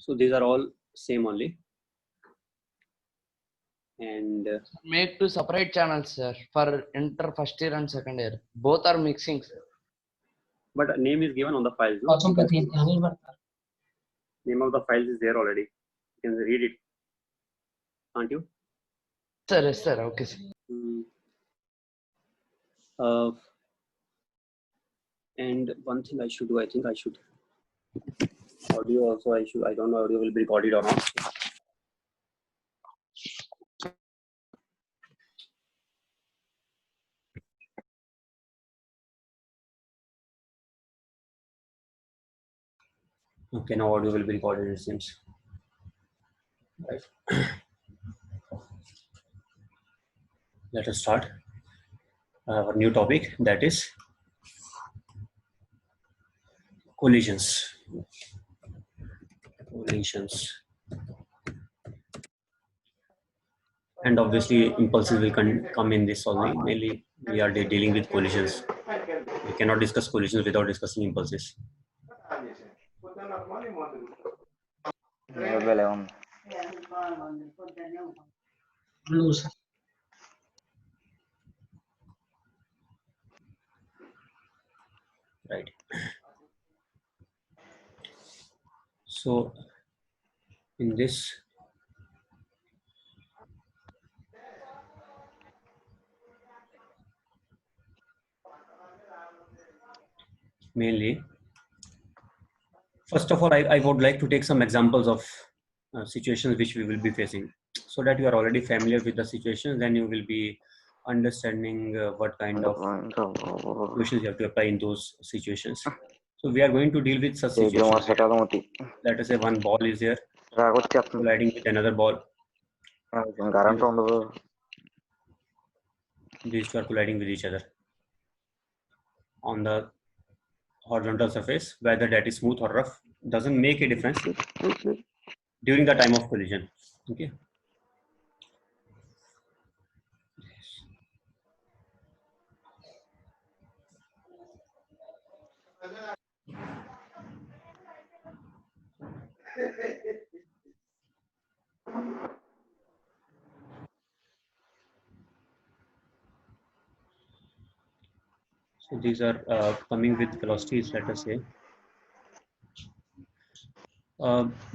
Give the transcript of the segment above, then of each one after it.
So these are all same only. And Make two separate channels, sir, for inter first year and second year. Both are mixing, sir. but a name is given on the files. No? Name of the files is there already. You can read it, can't you? Sir, yes, sir. Okay, sir. And one thing I should do, I think I should audio also. I don't know audio will be recorded or not. Okay, now audio will be recorded, it seems. Right. Let us start our new topic, that is collisions. And obviously impulses will come in this only. Mainly we are dealing with collisions. We cannot discuss collisions without discussing impulses. Right. So in this mainly, first of all, I would like to take some examples of situations which we will be facing, so that you are already familiar with the situations. Then you will be understanding what kind of solutions you have to apply in those situations. So we are going to deal with such situations. Let us say one ball is here colliding with another ball. These two are colliding with each other on the horizontal surface. Whether that is smooth or rough doesn't make a difference during the time of collision. Okay. So these are coming with velocities, let us say.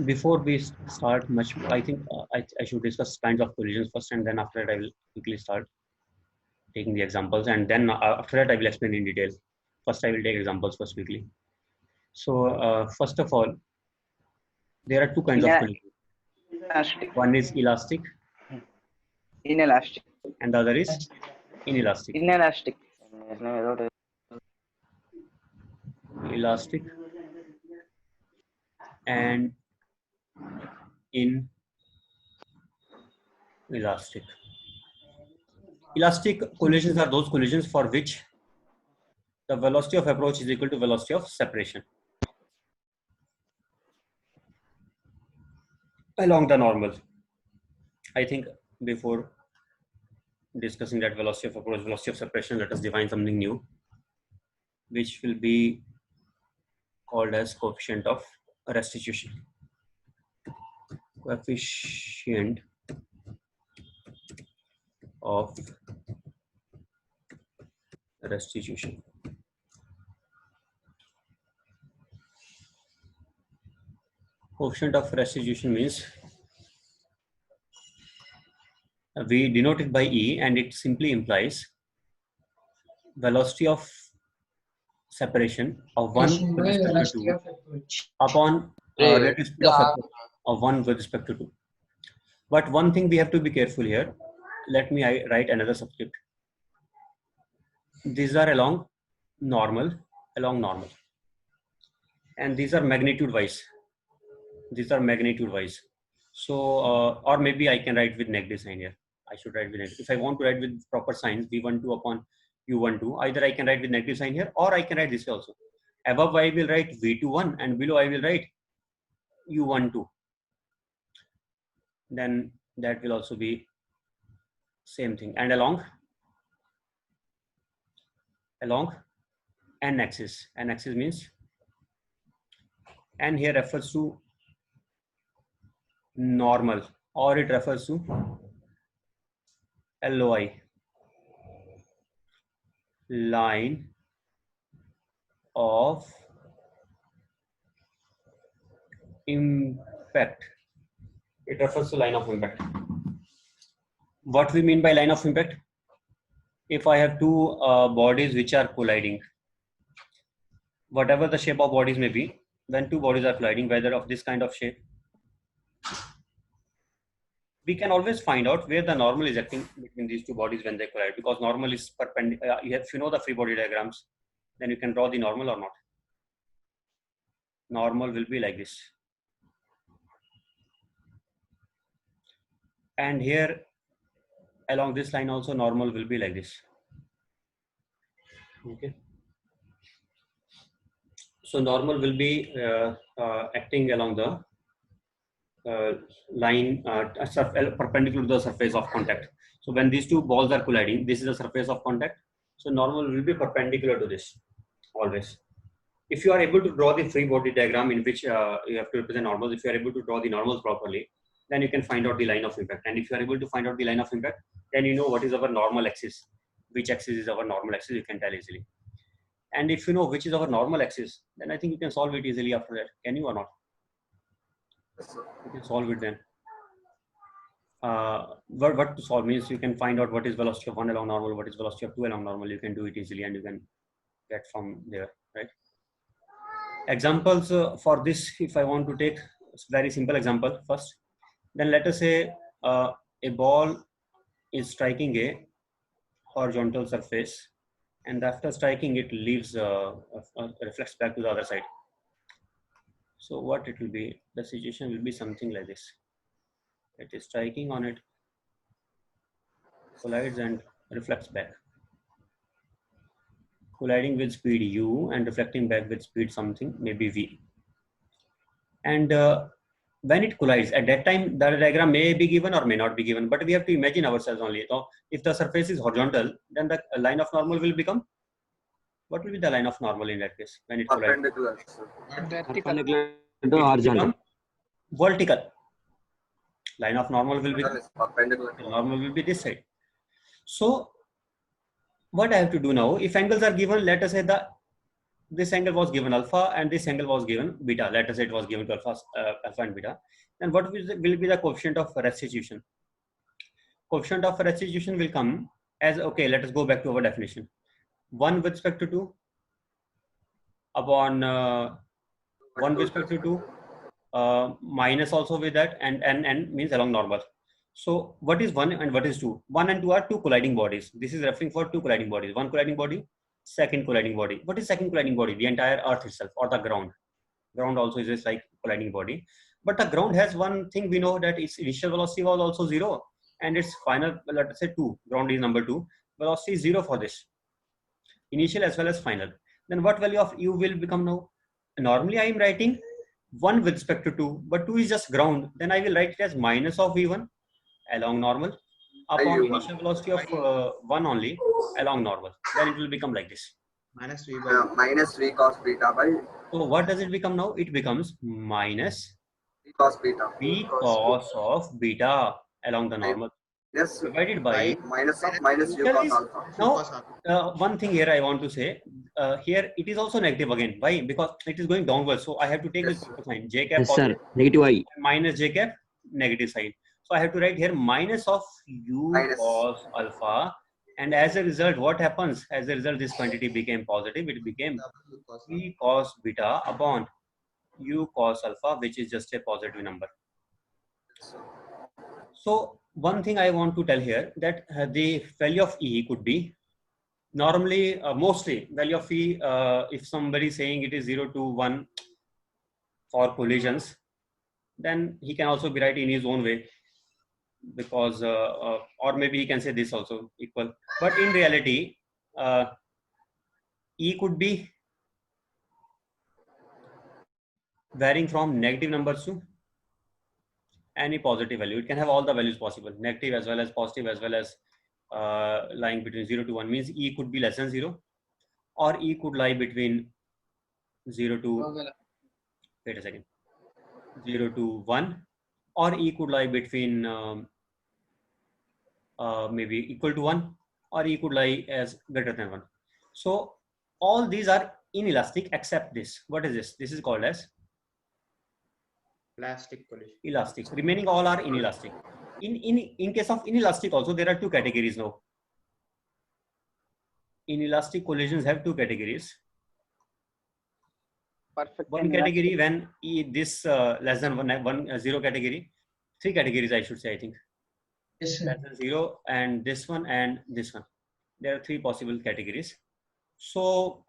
Before we start much, I think I should discuss kinds of collisions first, and then after that I will quickly start taking the examples, and then after that I will explain in detail. First I will take examples first quickly. So first of all, there are two kinds of collisions. One is elastic, inelastic, and the other is inelastic. inelastic, Elastic and inelastic. Elastic collisions are those collisions for which the velocity of approach is equal to velocity of separation along the normal. I think before discussing that velocity of approach, velocity of separation, let us define something new, which will be called as coefficient of restitution. Coefficient of restitution. Coefficient of restitution means we denote it by E, and it simply implies velocity of separation of one with respect to 2 upon relative speed of approach of 1 with respect to 2. But one thing we have to be careful here. Let me write another subscript. These are along normal, and these are magnitude wise. So, or maybe I can write with negative sign here. I should write with negative. If I want to write with proper signs, V12 upon U12, either I can write with negative sign here, or I can write this way also. Above I will write V21, and below I will write U12. Then that will also be same thing. And along n-axis. N-axis means n here refers to normal, or it refers to LOI, line of impact. It refers to line of impact. What we mean by line of impact? If I have two bodies which are colliding, whatever the shape of bodies may be, when two bodies are colliding, whether of this kind of shape, we can always find out where the normal is acting between these two bodies when they collide, because normal is perpendicular. If you know the free body diagrams, then you can draw the normal or not. Normal will be like this. And here along this line also normal will be like this. Okay. So normal will be acting along the line perpendicular to the surface of contact. So when these two balls are colliding, this is the surface of contact. So normal will be perpendicular to this always. If you are able to draw the free body diagram in which you have to represent normals, if you are able to draw the normals properly, then you can find out the line of impact. And if you are able to find out the line of impact, then you know what is our normal axis. Which axis is our normal axis, you can tell easily. And if you know which is our normal axis, then I think you can solve it easily after that. Can you or not? You can solve it then. What to solve means you can find out what is velocity of 1 along normal, what is velocity of 2 along normal. You can do it easily and you can get from there, right? Examples for this, if I want to take a very simple example first, then let us say a ball is striking a horizontal surface, and after striking it leaves reflects back to the other side. So what it will be, the situation will be something like this. It is striking on it, collides and reflects back, colliding with speed u and reflecting back with speed something, maybe v. And when it collides, at that time the diagram may be given or may not be given, but we have to imagine ourselves only. So if the surface is horizontal, then the line of normal will become, what will be the line of normal in that case when it collides? Perpendicular. Perpendicular to It will horizontal. become vertical. Line of normal will become Perpendicular. normal will be this side. So what I have to do now, if angles are given, let us say this angle was given alpha and this angle was given beta, let us say it was given to alpha and beta, then what will be the coefficient of restitution? Coefficient of restitution will come as, okay, let us go back to our definition. 1 with respect to 2 upon 1 with respect to 2 minus also with that, and means along normal. So what is 1 and what is 2? 1 and 2 are two colliding bodies. This is referring for two colliding bodies. One colliding body, second colliding body. What is second colliding body? The entire earth itself or the ground. Ground also is like colliding body. But the ground has one thing, we know that its initial velocity was also 0 and its final, let us say 2. Ground is number 2. Velocity is 0 for this. Initial as well as final. Then what value of u will become now? Normally I am writing 1 with respect to 2, but 2 is just ground. Then I will write it as minus of v1 along normal upon initial velocity of 1 only along normal. Then it will become like this. Minus v by Minus v cos beta by So what does it become now? It becomes minus v cos beta. v cos of beta along the normal Yes, divided by. minus of minus u Here cos is- alpha. Now one thing here I want to say, here it is also negative again. Why? Because it is going downwards. So I have to take this sign, j cap Yes, sir. positive Negative I. minus j cap negative sign. So I have to write here minus of u Minus. cos alpha, and as a result, what happens? As a result, this quantity became positive. It became v cos beta upon u cos alpha, which is just a positive number. So one thing I want to tell here, that the value of E could be normally, mostly value of E, if somebody is saying it is 0 to 1 for collisions, then he can also be right in his own way, because or maybe he can say this also equal, but in reality E could be varying from negative numbers to any positive value. It can have all the values possible, negative as well as positive, as well as lying between 0 to 1, means E could be less than 0, or E could lie between 0 to, wait a second, 0 to 1, or E could lie between maybe equal to 1, or E could lie as greater than 1. So all these are inelastic except this. What is this? This is called as Elastic collision. elastic. Remaining all are inelastic. In case of inelastic also, there are two categories now. Inelastic collisions have two categories. Perfect. One category when this less than 0 category. Three categories I should say, I think. Yes, Less than 0 and this one and this one. There are three possible categories. So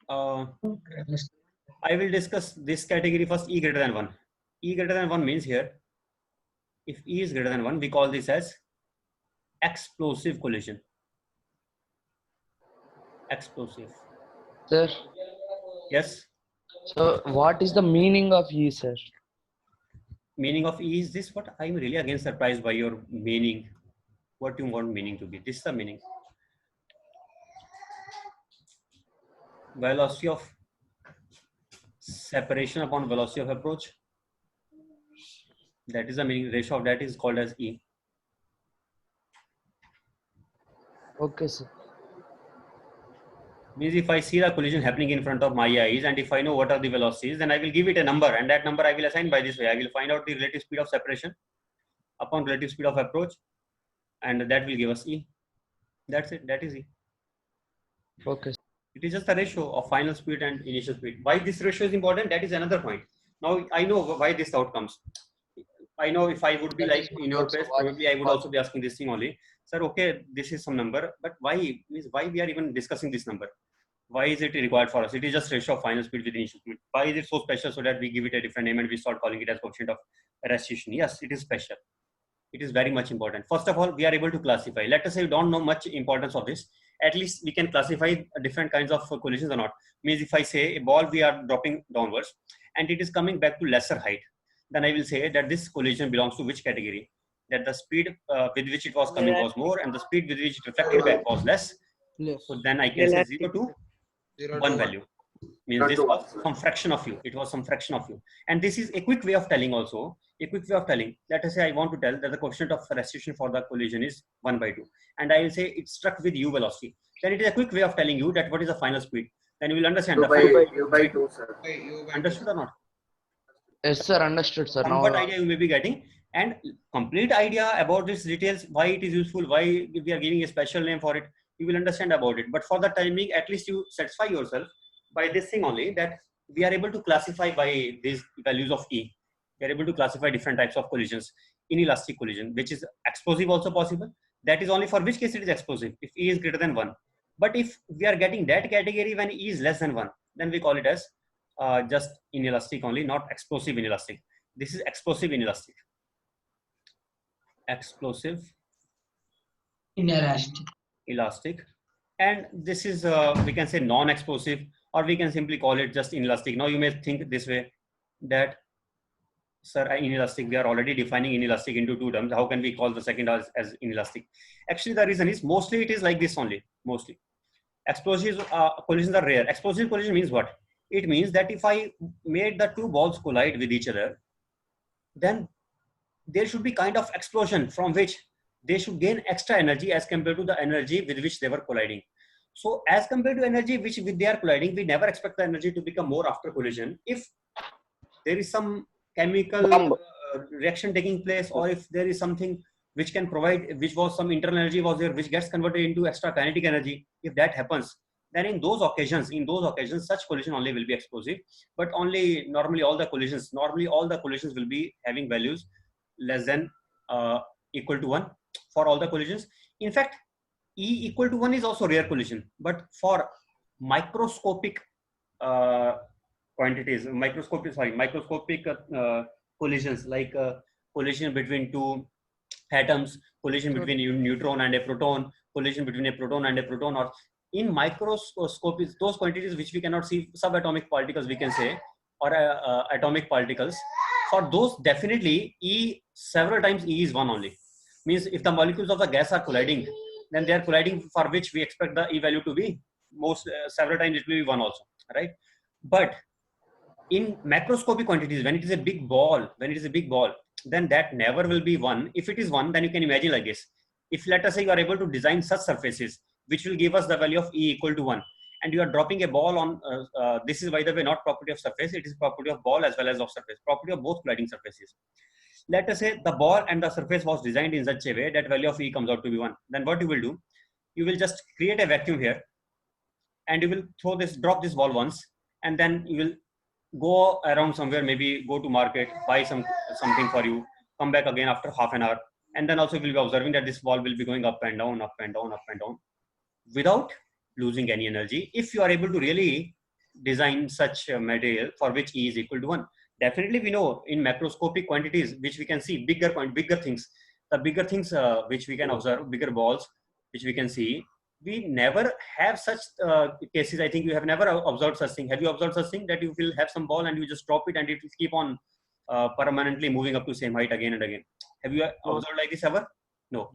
I will discuss this category first, E greater than 1. E greater than 1 means here, if E is greater than 1, we call this as explosive collision. Explosive. Sir, Yes. so what is the meaning of E, sir? Meaning of E is this. What? I'm really again surprised by your meaning. What you want meaning to be. This is the meaning. Velocity of separation upon velocity of approach. That is the meaning. Ratio of that is called as E. Okay, sir. Means if I see the collision happening in front of my eyes, and if I know what are the velocities, then I will give it a number, and that number I will assign by this way. I will find out the relative speed of separation upon relative speed of approach, and that will give us E. That's it. That is E. Okay. It is just a ratio of final speed and initial speed. Why this ratio is important? That is another point. Now I know why this outcomes. I know if I would be like in your place, probably I would also be asking this thing only. Sir, okay, this is some number, but why? Means why we are even discussing this number? Why is it required for us? It is just ratio of final speed with initial speed. Why is it so special so that we give it a different name and we start calling it as coefficient of restitution? Yes, it is special. It is very much important. First of all, we are able to classify. Let us say you don't know much importance of this. At least we can classify different kinds of collisions or not. Means if I say a ball we are dropping downwards and it is coming back to lesser height, then I will say that this collision belongs to which category? That the speed with which it was coming was more and the speed with which it reflected back was less. So then I can say 0 to 1 value. Means this was some fraction of u. It was some fraction of u. And this is a quick way of telling also. A quick way of telling. Let us say I want to tell that the coefficient of restitution for the collision is 1/2. And I will say it struck with u velocity. Then it is a quick way of telling you that what is the final speed. Then you will understand. U by 2, sir. Understood or not? Yes, sir. Understood, sir. Somewhat Now, idea you may be getting. And complete idea about these details, why it is useful, why we are giving a special name for it, you will understand about it. But for the timing, at least you satisfy yourself by this thing only, that we are able to classify by these values of E. We are able to classify different types of collisions. Inelastic collision, which is explosive also possible. That is only for which case it is explosive, if E is greater than 1. But if we are getting that category when E is less than 1, then we call it as just inelastic only, not explosive inelastic. This is explosive inelastic. Explosive Inelastic. elastic, and this is we can say non-explosive, or we can simply call it just inelastic. Now you may think this way, that sir, inelastic, we are already defining inelastic into two terms. How can we call the second as inelastic? Actually, the reason is mostly it is like this only. Mostly explosive collisions are rare. Explosive collision means what? It means that if I made the two balls collide with each other, then there should be kind of explosion from which they should gain extra energy as compared to the energy with which they were colliding. So as compared to energy which with they are colliding, we never expect the energy to become more after collision. If there is some chemical reaction taking place, or if there is something which can provide, which was some internal energy was there, which gets converted into extra kinetic energy, if that happens, then in those occasions, such collision only will be explosive. But only normally all the collisions will be having values less than equal to 1 for all the collisions. In fact, E equal to 1 is also rare collision, but for microscopic quantities, microscopic collisions, like collision between two atoms, collision between a neutron and a proton, collision between a proton and a proton, or in microscope is those quantities which we cannot see, subatomic particles we can say, or atomic particles. For those, definitely E, several times E is 1 only. Means if the molecules of the gas are colliding, then they are colliding for which we expect the E value to be most several times it will be 1 also, right? But in macroscopic quantities, when it is a big ball, then that never will be 1. If it is 1, then you can imagine like this. If let us say you are able to design such surfaces which will give us the value of E equal to 1, and you are dropping a ball on, this is by the way not property of surface, it is property of ball as well as of surface, property of both colliding surfaces. Let us say the ball and the surface was designed in such a way that value of E comes out to be 1. Then what you will do, you will just create a vacuum here, and you will drop this ball once, and then you will go around somewhere, maybe go to market, buy something for you, come back again after half an hour, and then also you will be observing that this ball will be going up and down, up and down, up and down, without losing any energy, if you are able to really design such a material for which E is equal to 1. Definitely we know in macroscopic quantities which we can see, bigger things, the bigger things which we can observe, bigger balls which we can see, we never have such cases. I think you have never observed such thing. Have you observed such thing that you will have some ball and you just drop it and it will keep on permanently moving up to same height again and again? Have you observed like this ever? No,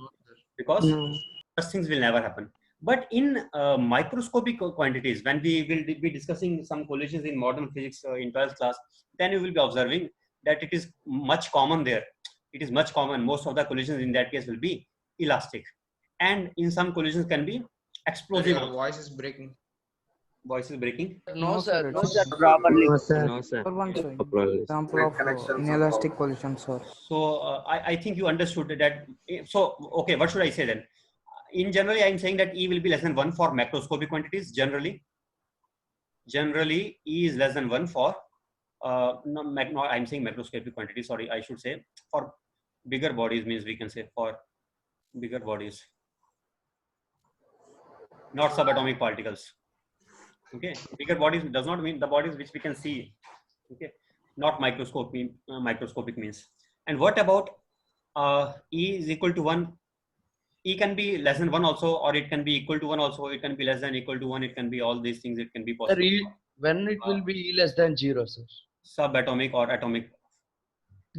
because such things will never happen. But in microscopic quantities, when we will be discussing some collisions in modern physics in 12th class, then you will be observing that it is much common there. It is much common. Most of the collisions in that case will be elastic. And in some collisions can be explosive. Your voice is breaking. Voice is breaking. No, sir. No, it's sir. properly. No, sir. No, sir. One sir. Properly. Example Net of connections inelastic collision, sir. So I think you understood that. So, okay, what should I say then? In generally, I'm saying that E will be less than 1 for macroscopic quantities. Generally, E is less than 1 for, no, I'm saying macroscopic quantities. Sorry, I should say for bigger bodies, means we can say for bigger bodies, not subatomic particles. Okay, bigger bodies does not mean the bodies which we can see. Okay, not microscopic means. And what about E is equal to 1? E can be less than 1 also, or it can be equal to 1 also. It can be less than equal to 1. It can be all these things. It can be Sir, possible. when it will be E less than 0, sir? Subatomic or atomic.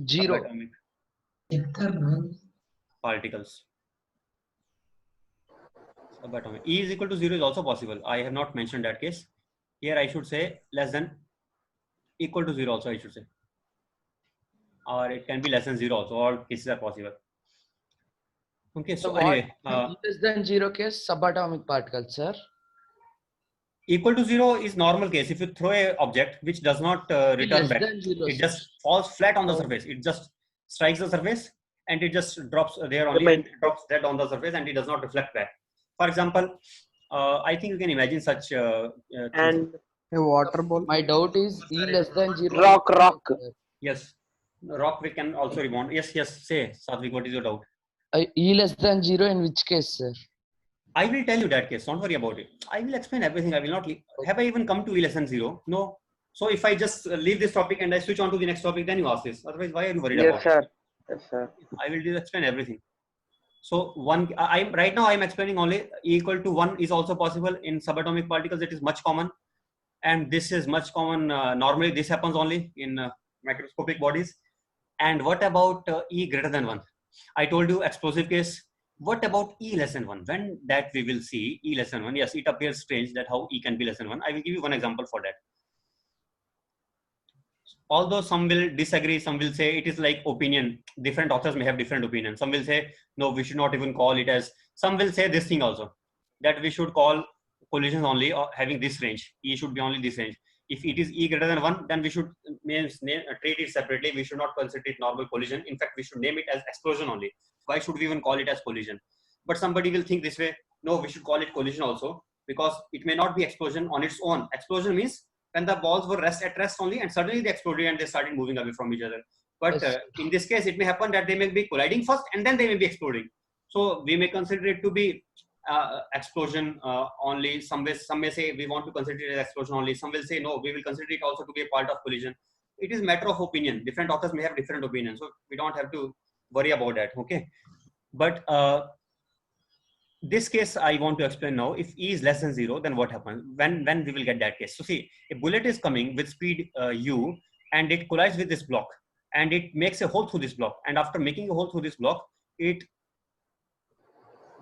0. Subatomic particles. Subatomic. E is equal to 0 is also possible. I have not mentioned that case. Here I should say less than equal to 0 also, I should say. Or it can be less than 0 also. All cases are possible. Okay, so anyway, less than 0 case, subatomic particles, sir. Equal to 0 is normal case. If you throw a object which does not return Less back, than 0, it sir. just falls flat on the surface. It just strikes the surface and it just drops there only, and it drops dead on the surface, and it does not reflect back. For example, I think you can imagine such And A water ball. My doubt is E less than 0. rock. yes, rock we can also rebound. Yes, say Satvik, what is your doubt? E less than 0 in which case, sir? I will tell you that case. Don't worry about it. I will explain everything. I will not. Have I even come to E less than 0? No. So if I just leave this topic and I switch on to the next topic, then you ask this. Otherwise, why are you worried about it? Yes, sir. I will explain everything. So right now I'm explaining only E equal to 1 is also possible in subatomic particles. It is much common, and this is much common. Normally, this happens only in microscopic bodies. And what about E greater than 1? I told you explosive case. What about E less than 1? When that we will see E less than 1. Yes, it appears strange that how E can be less than 1. I will give you one example for that. Although some will disagree, some will say it is like opinion. Different authors may have different opinions. Some will say, no, we should not even call it as, some will say this thing also, that we should call collisions only or having this range. E should be only this range. If it is E greater than 1, then we should treat it separately. We should not consider it normal collision. In fact, we should name it as explosion only. Why should we even call it as collision? But somebody will think this way. No, we should call it collision also, because it may not be explosion on its own. Explosion means when the balls were at rest only, and suddenly they exploded and they started moving away from each other. But Yes. In this case, it may happen that they may be colliding first and then they may be exploding. So we may consider it to be explosion only. Some may say we want to consider it as explosion only. Some will say no, we will consider it also to be a part of collision. It is matter of opinion. Different authors may have different opinions, so we don't have to worry about that. Okay, but this case I want to explain now. If E is less than 0, then what happens? When we will get that case? So see, a bullet is coming with speed u, and it collides with this block, and it makes a hole through this block. And after making a hole through this block, it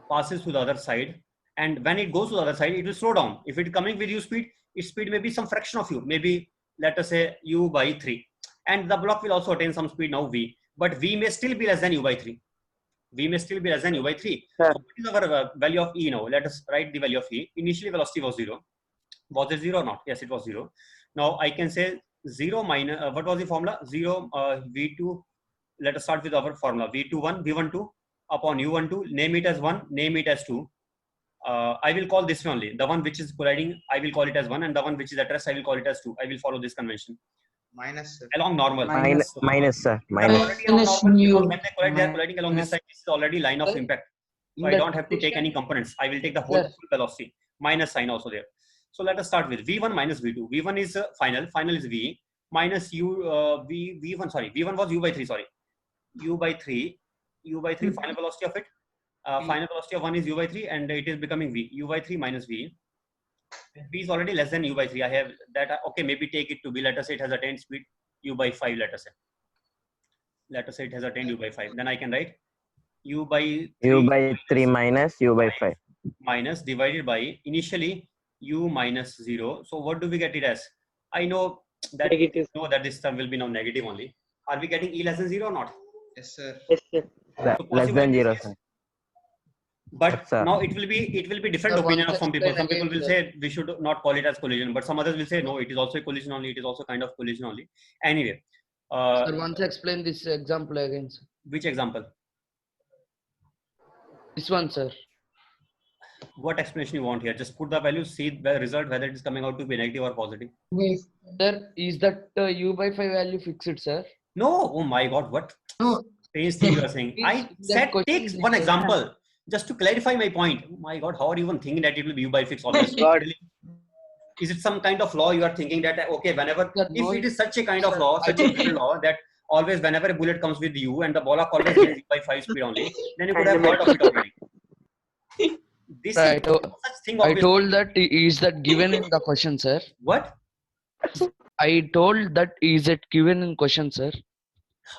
passes to the other side. And when it goes to the other side, it will slow down. If it is coming with u speed, its speed may be some fraction of u, maybe let us say u by 3. And the block will also attain some speed now v. but v may still be less than u by 3. V may still be less than u by 3. Sir. So what is our value of E now? Let us write the value of E. Initially velocity was 0. Was it 0 or not? Yes, it was 0. Now I can say 0 minus, what was the formula? 0 V2, let us start with our formula. V21, V12 upon U12, name it as 1, name it as 2. I will call this one only. The one which is colliding, I will call it as 1, and the one which is at rest, I will call it as 2. I will follow this convention. Minus, sir. Along normal. Minus. Minus, sir. They're Minus. already along normal, because when they collide, they are Minus. colliding along this side. This is already line of Sir, impact. So in I that don't have to take situation- any components. I will take the whole Sir. full velocity. Minus sign also there. So let us start with V1 minus V2. V1 is final. Final is V minus U. V1. Sorry. V1 was U by 3. Sorry. U by 3. U by 3. Final velocity of it. Final velocity of 1 is U by 3, and it is becoming V. U by 3 minus V. V is already less than U by 3. I have that. Okay. Maybe take it to be. Let us say it has attained speed U by 5. Let us say. Let us say it has attained U by 5. Then I can write U by 3 U by 3 minus U by 5. minus divided by initially U minus 0. So what do we get it as? I know that Negative. this term will be now negative only. Are we getting E less than 0 or not? Yes, sir. Yes, sir. Less than possibility 0, is- sir. But Yes, sir. now it will be different Sir, opinion once of some people. Some explain people will again, say we should not call it as collision, but some others will say no, it is also a collision only. It is also kind of collision only. Anyway, Sir, once explain this example again, sir. which example? This one, sir. What explanation you want here? Just put the value, see the result, whether it is coming out to be negative or positive. Sir, is that U by 5 value fixed, sir? No, oh my God, what No. strange thing you are saying. Please, I that said question take is one different. example just to clarify my point. Oh my God, how are you even thinking that it will be U by 6 always? God. Really? Is it some kind of law you are thinking that okay, whenever Sir, if no, it is such a kind of sir, law, I such a don't- general law that always whenever a bullet comes with you and the ball always gains U by 5 speed only, then you could have heard of it already. This Sir, is no such thing. I Obviously. told that is that given in the question, sir. What? I told that is it given in question, sir.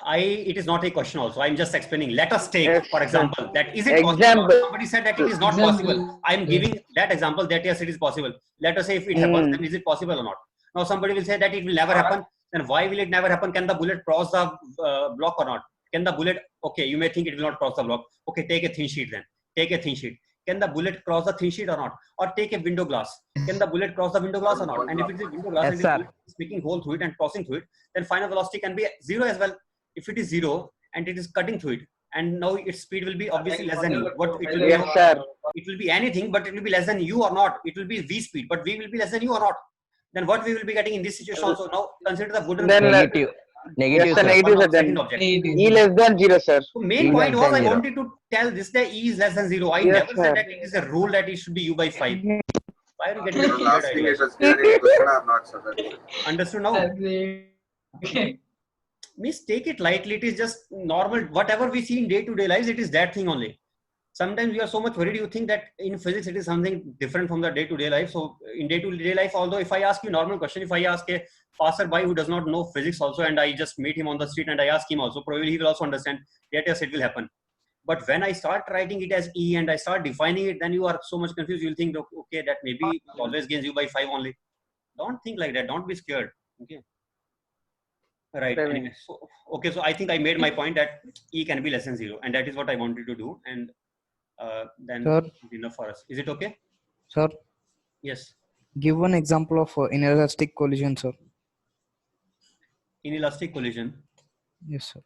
It is not a question also. I'm just explaining. Let us take, Yes, for sir. example, that is it possible? Example. Somebody said that it is not possible. I'm giving that example that yes, it is possible. Let us say if it happens, then is it possible or not? Now somebody will say that it will never happen. Then why will it never happen? Can the bullet cross the block or not? Can the bullet, okay, you may think it will not cross the block. Okay, take a thin sheet then. Take a thin sheet. Can the bullet cross the thin sheet or not? Or take a window glass. Can the bullet cross the window glass or not? And if it is a window glass Yes, and the sir. bullet is making hole through it and crossing through it, then final velocity can be 0 as well. If it is 0 and it is cutting through it, and now its speed will be obviously less than u. What it will be? Yes, sir. It will be anything, but it will be less than u or not. It will be v speed, but v will be less than u or not. Then what we will be getting in this situation also? Now consider the wooden. Then Negative. Negative, yes, sir, sir. negative, sir. Then Second object. E less than 0, sir. So main E point less was than I 0. wanted to tell this that e is less than 0. I Yes, never sir. said that it is a rule that it should be u by 5. Why are you getting So weird last thing it ideas? was clear in question or not, sir? That's it. Understood now? Means take it lightly. It is just normal. Whatever we see in day-to-day lives, it is that thing only. Sometimes we are so much worried. You think that in physics it is something different from the day-to-day life. So in day-to-day life, although if I ask you normal question, if I ask a passerby who does not know physics also, and I just meet him on the street and I ask him also, probably he will also understand that yes, it will happen. But when I start writing it as E and I start defining it, then you are so much confused. You'll think, okay, that maybe it always gains you by 5 only. Don't think like that. Don't be scared. Okay. Right. Seven. Anyway, so, okay. So I think I made my point that E can be less than 0, and that is what I wanted to do. And then Sir. it's enough for us. Is it okay? Sir, Yes. give one example of inelastic collision, sir. Inelastic collision. Yes, sir.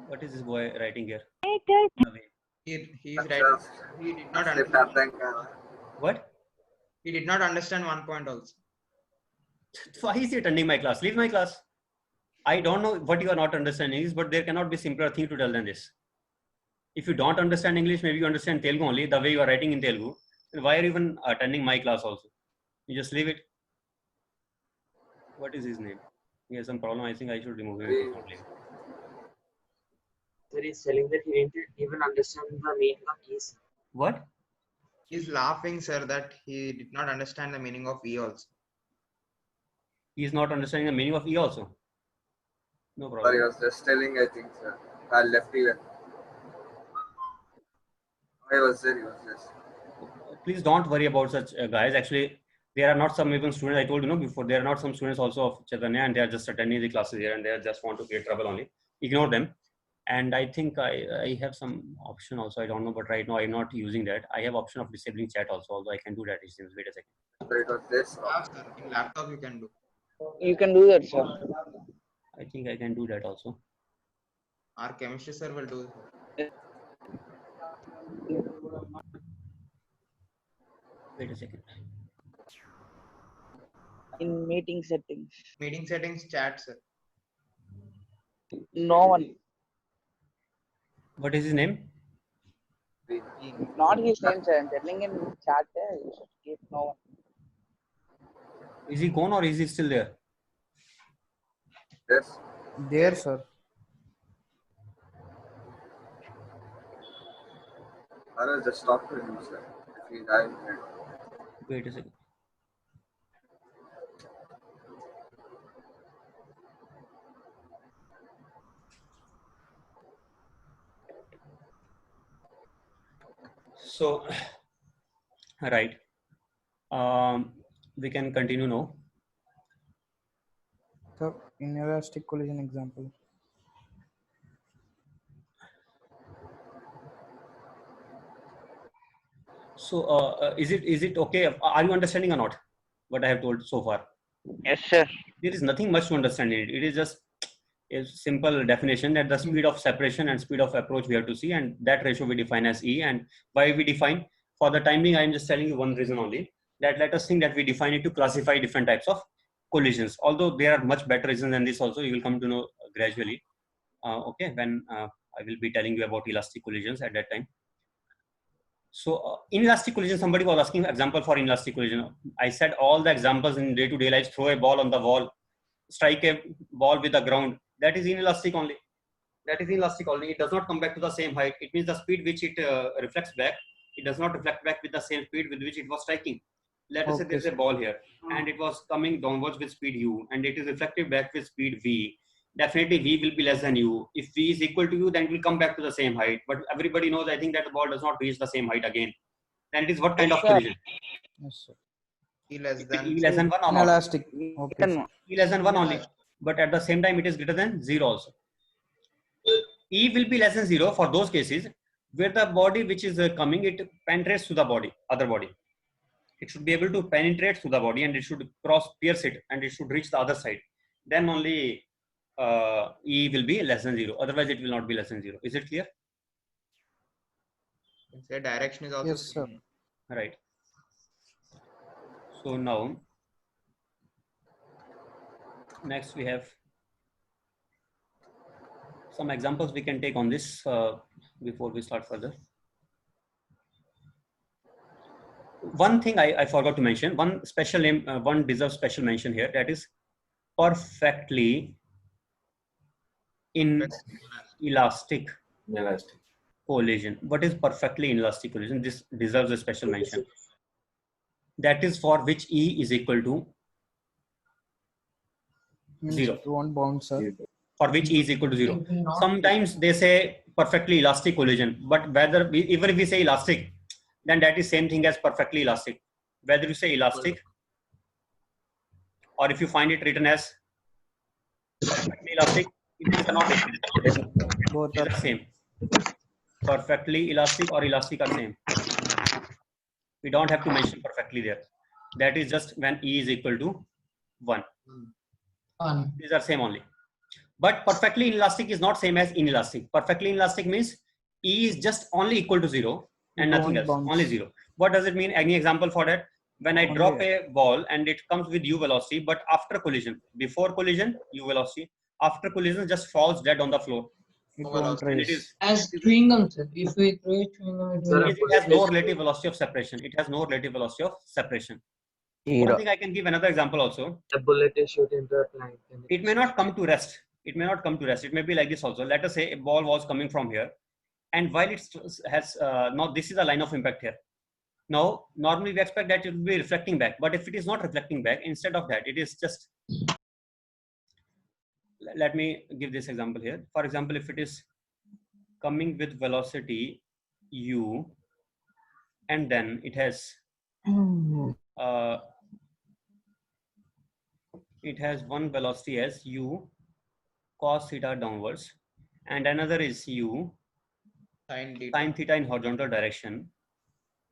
What is this boy writing here? He's right. He did not Slip understand. happened. What? He did not understand one point also. Why is he attending my class? Leave my class. I don't know what you are not understanding is, but there cannot be simpler thing to tell than this. If you don't understand English, maybe you understand Telugu only, the way you are writing in Telugu. Then why are you even attending my class also? You just leave it. What is his name? He has some problem. I think I should remove him. If he's not leaving. Sir is telling that he didn't even understand the meaning of keys. What? He's laughing, sir, that he did not understand the meaning of E also. He is not understanding the meaning of E also. No Sorry, I problem. was just telling, I think, sir. I left even. I was there, he was just. Please don't worry about such guys. Actually, There are not some even students, I told you, before, there are not some students also of Chaitanya, and they are just attending the classes here and they just want to create trouble only. Ignore them. And I think I have some option also, I don't know, but right now I'm not using that. I have option of disabling chat also, although I can do that. Wait a second. So it was this. Sir, in laptop you can do. You can do that, sir. I think I can do that also. Our chemistry sir will do. Wait a second. In meeting settings. Meeting settings chat, sir. No one. What is his name? Not his name, sir. I'm telling in chat. You should keep no one. Is he gone or is he still there? Yes. There, sir. I'll just talk to him, sir. If he's having it. Wait a second. So, right. We can continue now. Sir, inelastic collision example. So, is it okay? Are you understanding or not? What I have told so far? Yes, sir. There is nothing much to understand in it. It is just a simple definition that the speed of separation and speed of approach we have to see, and that ratio we define as E. And why we define? For the time being, I am just telling you one reason only. That let us think that we define it to classify different types of collisions. Although there are much better reasons than this also, you will come to know gradually. Okay, when I will be telling you about elastic collisions at that time. So inelastic collision, somebody was asking example for inelastic collision. I said all the examples in day-to-day life, throw a ball on the wall, strike a ball with the ground. That is inelastic only. That is inelastic only. It does not come back to the same height. It means the speed which it reflects back, it does not reflect back with the same speed with which it was striking. Let us say there's a ball here and it was coming downwards with speed u and it is reflected back with speed v. Definitely v will be less than u. If v is equal to u, then it will come back to the same height. But everybody knows, I think, that the ball does not reach the same height again. Then it is what kind of collision? Yes, sir. E less E than. less than 1 or not? Inelastic. Okay. sir. E less than 1 only. But at the same time, it is greater than 0 also. E will be less than 0 for those cases where the body which is coming, it penetrates to the body, other body. It should be able to penetrate through the body and it should pierce it and it should reach the other side. Then only E will be less than 0. Otherwise, it will not be less than 0. Is it clear? Say direction is also. Yes, sir. same. Right. So now, next we have some examples we can take on this before we start further. One thing I forgot to mention, one special name, one deserves special mention here, that is perfectly inelastic collision. What is perfectly inelastic collision? This deserves a special mention. That is for which E is equal to Means 0. it won't bounce, sir. For which E is equal to 0. Sometimes they say perfectly elastic collision, but whether even if we say elastic, then that is same thing as perfectly elastic. Whether you say elastic or if you find it written as perfectly elastic, it is not Both the are same. Perfectly elastic or elastic are same. We don't have to mention perfectly there. That is just when E is equal to 1. These are same only. But perfectly inelastic is not same as inelastic. Perfectly inelastic means E is just only equal to 0 and nothing else, bounce. only 0. What does it mean? Any example for that? When I Only drop a ball and it comes with u velocity, but after collision, before collision, u velocity, after collision just falls dead on the floor. It won't And it raise. is, As chewing gum, sir. If we throw a chewing gum, it will. it has no relative velocity of separation. It has no relative velocity of separation. One Zero. thing I can give another example also. The bullet is shooting into a plank. and It may not come to rest. It may not come to rest. It may be like this also. Let us say a ball was coming from here, and while it has now this is a line of impact here. Now normally we expect that it will be reflecting back, but if it is not reflecting back, instead of that, it is just. Let me give this example here. For example, if it is coming with velocity u, and then it has it has one velocity as u cos theta downwards, and another is u Sin theta. sin theta in horizontal direction.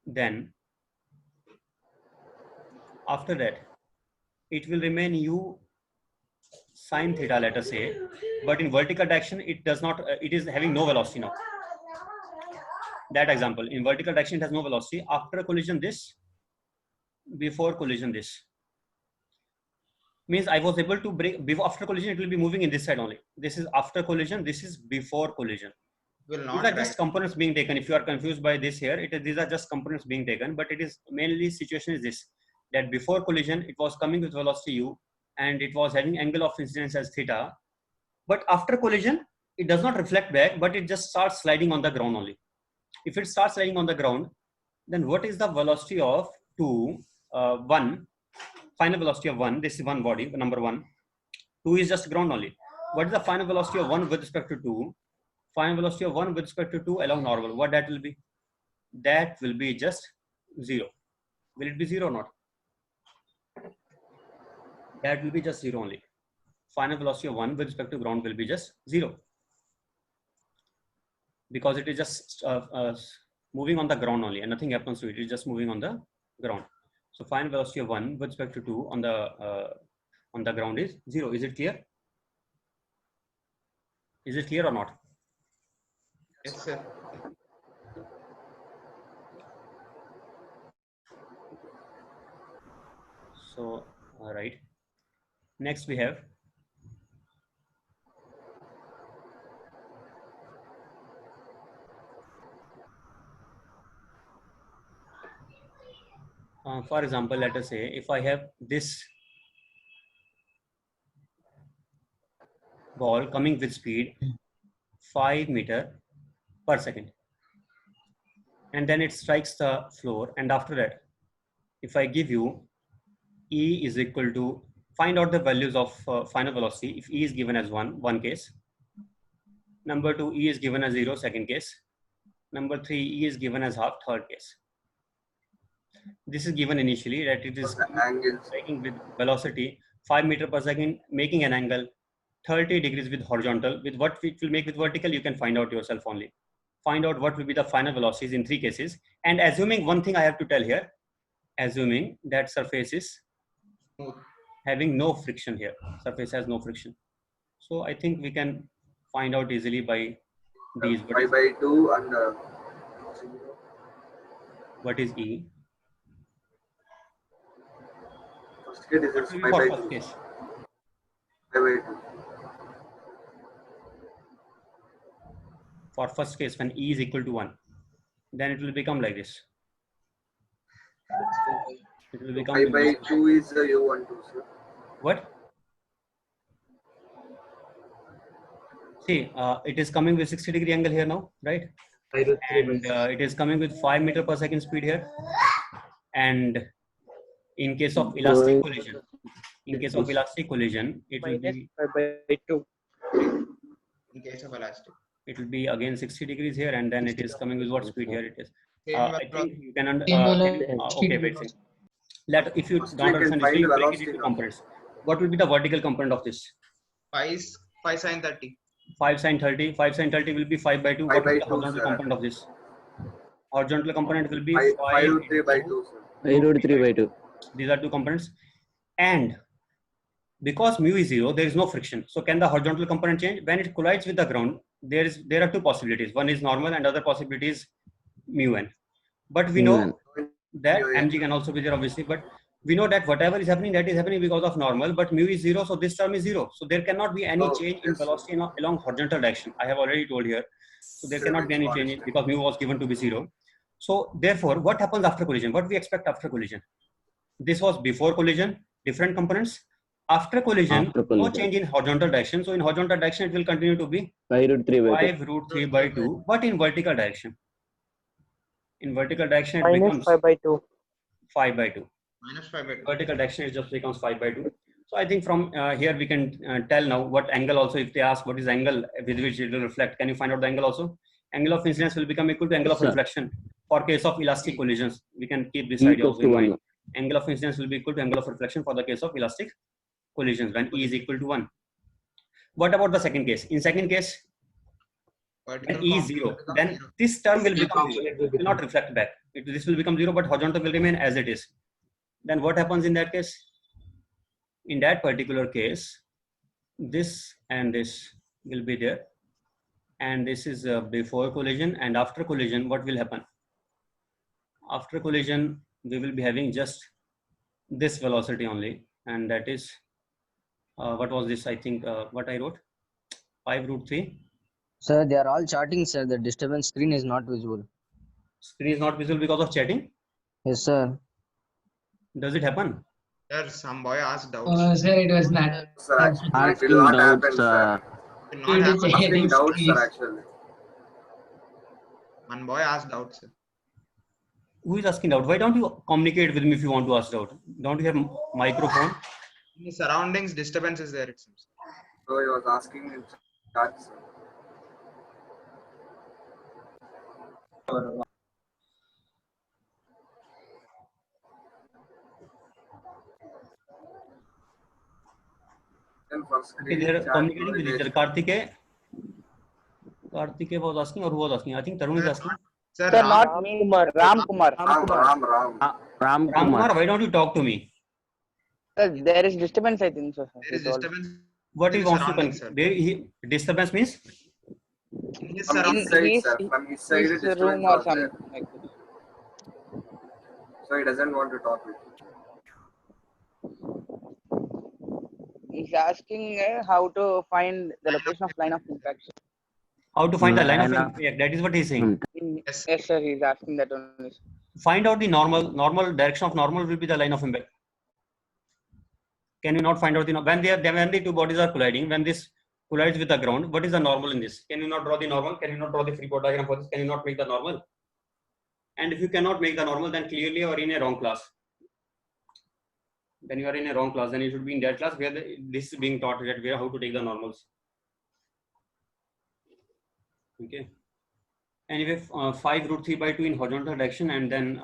Then after that, it will remain u sin theta, let us say, but in vertical direction, it does not, it is having no velocity now. That example, in vertical direction, it has no velocity. After collision, this, before collision, this. Means I was able to break, before, after collision, it will be moving in this side only. This is after collision, this is before collision. Will These not are write. just components being taken. If you are confused by this here, these are just components being taken, but it is mainly situation is this, that before collision, it was coming with velocity u, and it was having angle of incidence as theta. But after collision, it does not reflect back, but it just starts sliding on the ground only. If it starts sliding on the ground, then what is the velocity of 1, final velocity of 1, this is one body, number 1, 2 is just ground only. What is the final velocity of 1 with respect to 2? Final velocity of 1 with respect to 2 along normal, what that will be? That will be just 0. Will it be 0 or not? That will be just 0 only. Final velocity of 1 with respect to ground will be just 0. Because it is just moving on the ground only and nothing happens to it. It is just moving on the ground. So final velocity of 1 with respect to 2 on the ground is 0. Is it clear? Is it clear or not? Yes, sir. So, all right. Next we have for example, let us say if I have this ball coming with speed 5 meters per second, and then it strikes the floor, and after that, if I give you E is equal to, find out the values of final velocity. If E is given as 1, one case. Number 2, E is given as 0, second case. Number 3, E is given as half, third case. This is given initially that it is Angles. striking with velocity 5 meters per second, making an angle 30 degrees with horizontal. With what it will make with vertical, you can find out yourself only. Find out what will be the final velocities in 3 cases. And assuming one thing I have to tell here, assuming that surface is Smooth. having no friction here. Surface has no friction. So I think we can find out easily by these. 5 by 2 and What is E? first case is What just will 5 be for by first 2. case? 5 by 2. For first case, when E is equal to 1, then it will become like this. It will become 5 by 2 is U12, sir. what? See, it is coming with 60-degree angle here now, right? And it is coming with 5 meters per second speed here. And in case of elastic collision, it will be 5 by 2. In case of elastic. it will be again 60 degrees here, and then it is coming with what speed here it is. Same I think you can velocity. okay, wait. If you First don't we can understand, find you break it velocity into now. components. What will be the vertical component of this? 5 sin 30. 5 sin 30. 5 sin 30 will be 5 by 2. 5 What will by be the 2, horizontal sir. component of this? Horizontal component will be 5 root 3 by 2, sir. 5 root 3 by 2. These are two components. And because mu is 0, there is no friction. So can the horizontal component change? When it collides with the ground, there are two possibilities. One is normal and other possibility is mu n. But we know that Mu n. mg can also be there obviously, but we know that whatever is happening, that is happening because of normal, but mu is 0, so this term is 0. So there cannot be any Oh, change in yes. velocity along horizontal direction. I have already told here. So there cannot be any change because mu was given to be 0. So therefore, what happens after collision? What we expect after collision? This was before collision, different components. After collision, After no collision. change in horizontal direction. So in horizontal direction, it will continue to be 5 root 3 by 2. 5 root 3 by 2, but in vertical direction. In vertical direction, it Minus becomes 5 by 2. 5 by 2. Minus 5 by 2. Vertical direction, it just becomes 5 by 2. So I think from here we can tell now what angle also, if they ask what is angle with which it will reflect, can you find out the angle also? Angle of incidence will become equal to angle of Sir. reflection. For case of elastic collisions, we can keep this E idea equals also in to 1. mind. Angle of incidence will be equal to angle of reflection for the case of elastic collisions when E is equal to 1. What about the second case? In second case, Vertical when E is component 0, becomes then 0. this term will Vertical become 0. component will It will not reflect back. This will become 0, but horizontal will remain as it is. Then what happens in that case? In that particular case, this and this will be there. And this is before collision, and after collision, what will happen? After collision, we will be having just this velocity only, and that is what was this? I think what I wrote, 5√3. Sir, they are all charting, sir. The disturbance screen is not visible. Screen is not visible because of chatting. Yes, sir. Does it happen? Sir, some boy asked doubts. Sir, it was not. Sir, actually, it Asking will not doubts, happen, sir. It will Due not to happen. chatting Asking doubts, sir, screens. actually. One boy asked doubts, sir. Who is asking out? Why don't you communicate with me if you want to ask out? Don't you have microphone? In the surroundings, disturbance is there, it seems. So he was asking in chat, sir. Then for Okay, screen they are chat communicating with each other. correlation. Karthike was asking, or who was asking? I think Tarun is asking. Sir, Sir, Ram, not me. Ram Kumar. Ram Ram Kumar. Kumar, why don't you talk to me? Sir, there is disturbance, I think so. Sir. there is disturbance What in he the wants to surroundings, sir. disturbance means? In his From surroundings. his side, sir. From his side, His disturbance room or was there. something like this. So he doesn't want to talk with you. He's asking how to find the location of line of impact. How to find the line of Line of- impact? That is what he's saying. Yes. Yes, sir. He's asking that only. Sir. Find out the normal direction of normal will be the line of impact. Can you not find out when the two bodies are colliding, when this collides with the ground, what is the normal in this? Can you not draw the normal? Can you not draw the free body diagram for this? Can you not make the normal? And if you cannot make the normal, then clearly you are in a wrong class. Then you are in a wrong class. Then you should be in that class where this is being taught that where how to take the normals. Okay. Anyway, 5√3/2 in horizontal direction, and then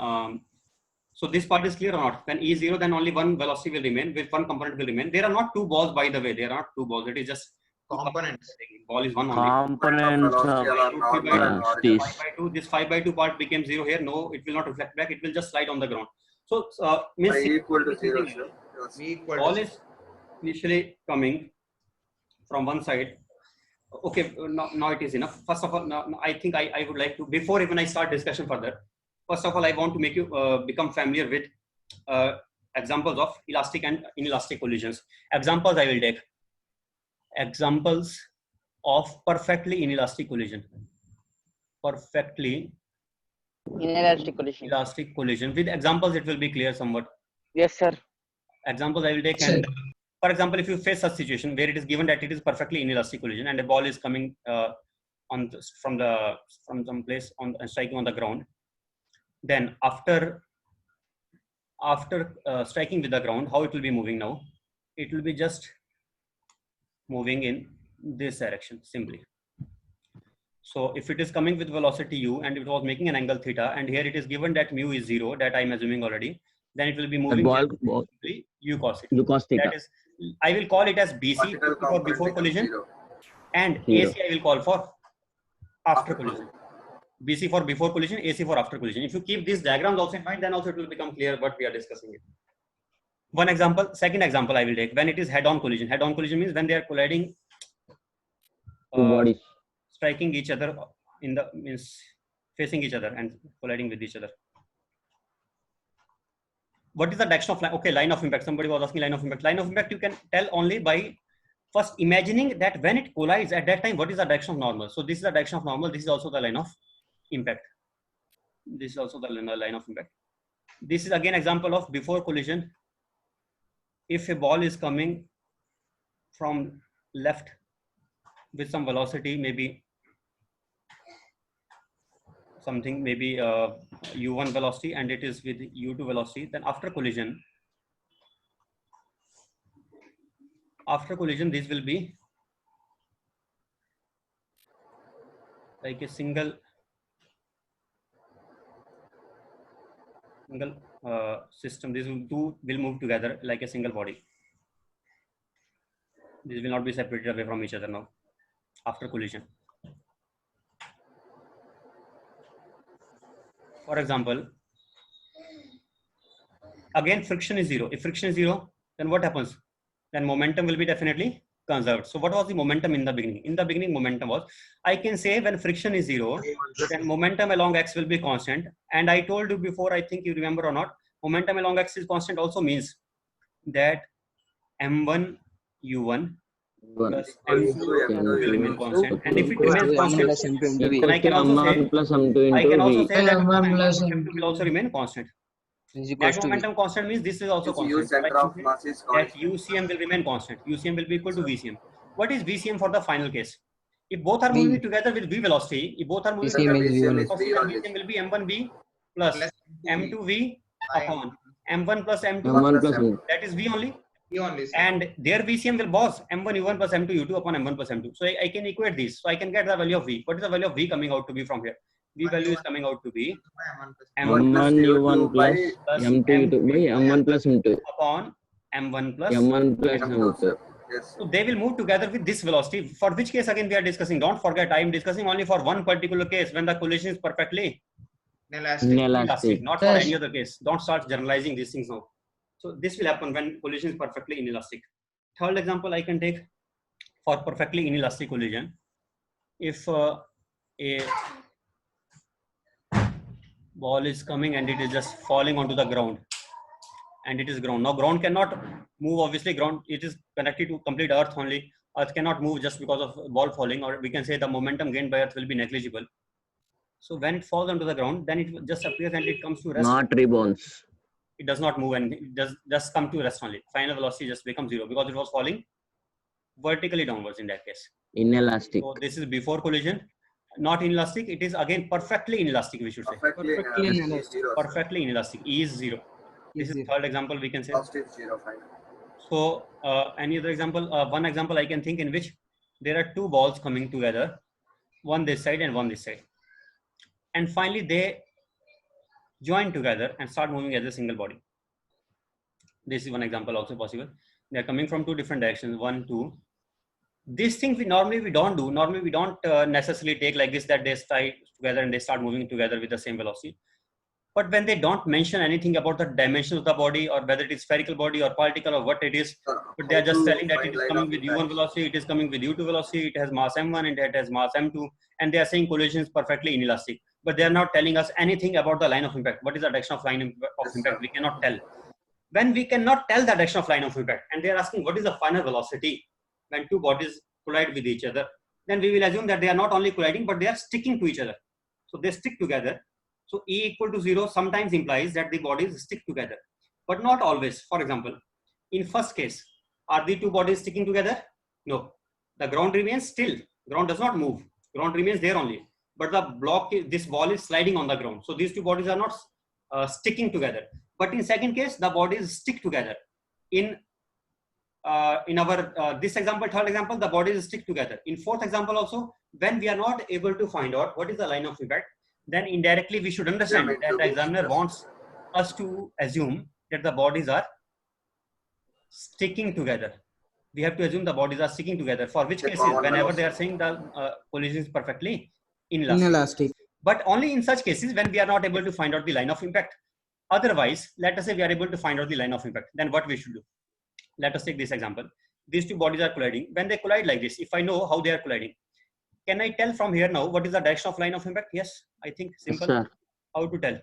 so this part is clear or not? When E is 0, then only one velocity will remain, with one component will remain. There are not two balls, by the way. There are not two balls. It is just Components. Ball is one only. Components of This this. 5/2, this 5/2 part became 0 here. No, it will not reflect back. It will just slide on the ground. So means Y equal to 0, sir. Yes. V equal ball to is initially coming from one side. Okay, now it is enough. First of all, now, I think I would like to, before even I start discussion further, first of all, I want to make you become familiar with examples of elastic and inelastic collisions. Examples I will take. Examples of perfectly inelastic collision. Perfectly Inelastic collision. elastic collision. With examples, it will be clear somewhat. Yes, sir. Examples I will take. Sure. And for example, if you face such situation where it is given that it is perfectly inelastic collision and a ball is coming from some place on striking on the ground, then after striking with the ground, how it will be moving now? It will be just moving in this direction simply. So if it is coming with velocity u and it was making an angle theta, and here it is given that mu is 0, that I'm assuming already, then it will be moving ball- simply u cos theta. You cos theta. That is, I will call it as BC Vertical for component before becomes collision, 0. and Zero. AC I will call for after collision. BC for before collision, AC for after collision. If you keep these diagrams also in mind, then also it will become clear what we are discussing here. One example, second example I will take, when it is head-on collision. Head-on collision means when they are colliding, Two bodies. striking each other in the, means facing each other and colliding with each other. What is the direction of line? Okay, line of impact. Somebody was asking line of impact. Line of impact you can tell only by first imagining that when it collides at that time, what is the direction of normal? So this is the direction of normal. This is also the line of impact. This is also the line of impact. This is again example of before collision. If a ball is coming from left with some velocity, maybe something, maybe u1 velocity, and it is with u2 velocity, then after collision, this will be like a single system. These two will move together like a single body. These will not be separated away from each other now after collision. For example, again friction is zero. If friction is zero, then what happens? Then momentum will be definitely conserved. So what was the momentum in the beginning? In the beginning, momentum was, I can say when friction is zero, then momentum along x will be constant. And I told you before, I think you remember or not, momentum along x is constant also means that m1 u1 plus m2 will remain constant. And if it remains constant, then I can also say, plus m2 I can into also v. say that M1 m1 plus plus M2 m2 will also remain constant. Is equals That to v. momentum constant means this is also Its U constant. So I center can of say mass is that constant. UCM will remain constant. UCM will be equal to VCM. What is VCM for the final case? If both are moving together with v velocity, if both are moving VCM together is with V1. is velocity, V then only. VCM will be m1v plus Plus m2v upon m1 plus m2. m1 plus m2. That is v only. V only, sir. And their VCM will boss m1 u1 plus m2 u2 upon m1 plus m2. So I can equate these. So I can get the value of v. What is the value of v coming out to be from here? V value is coming out to be M1 plus m1 u2 u1 by plus m2 u2 by m1 plus m2. upon m1 plus m1 plus M2, m2. sir. Yes. So they will move together with this velocity. For which case again we are discussing? Don't forget, I am discussing only for one particular case when the collision is perfectly Inelastic. Inelastic. not for Yes. any other case. Don't start generalizing these things now. So this will happen when collision is perfectly inelastic. Third example I can take for perfectly inelastic collision. If a ball is coming and it is just falling onto the ground, and it is ground. Now ground cannot move, obviously ground, it is connected to complete earth only. Earth cannot move just because of ball falling, or we can say the momentum gained by earth will be negligible. So when it falls onto the ground, then it just appears and it comes to rest. Not rebounds. It does not move and it does just come to rest only. Final velocity just becomes zero because it was falling vertically downwards in that case. Inelastic. So this is before collision. Not inelastic, it is again perfectly inelastic, we should say. Perfectly inelastic. zero. Perfectly inelastic. E is zero. This is Zero. third example we can say. Cost is zero. Fine. So any other example? One example I can think in which there are two balls coming together, one this side and one this side. And finally they join together and start moving as a single body. This is one example also possible. They are coming from two different directions, 1, 2. These things we normally don't do. Normally we don't necessarily take like this, that they start together and they start moving together with the same velocity. But when they don't mention anything about the dimensions of the body, or whether it is spherical body or particle or what it is, but they are just telling that it is coming with u1 velocity, it is coming with u2 velocity, it has mass m1 and it has mass m2, and they are saying collision is perfectly inelastic. But they are not telling us anything about the line of impact. What is the direction of line of impact? We cannot tell. When we cannot tell the direction of line of impact, and they are asking what is the final velocity when two bodies collide with each other, then we will assume that they are not only colliding, but they are sticking to each other. So they stick together. So E equal to 0 sometimes implies that the bodies stick together, but not always. For example, in first case, are the two bodies sticking together? No. The ground remains still. Ground does not move. Ground remains there only. But the block, this ball is sliding on the ground. So these two bodies are not sticking together. But in second case, the bodies stick together. In our this example, third example, the bodies stick together. In fourth example also, when we are not able to find out what is the line of impact, then indirectly we should understand that the examiner wants us to assume that the bodies are sticking together. We have to assume the bodies are sticking together. For which cases, whenever they are saying the collision is perfectly inelastic. But only in such cases when we are not able to find out the line of impact. Otherwise, let us say we are able to find out the line of impact. Then what we should do? Let us take this example. These two bodies are colliding. When they collide like this, if I know how they are colliding, can I tell from here now what is the direction of line of impact? Yes, I think simple. Yes, how to tell?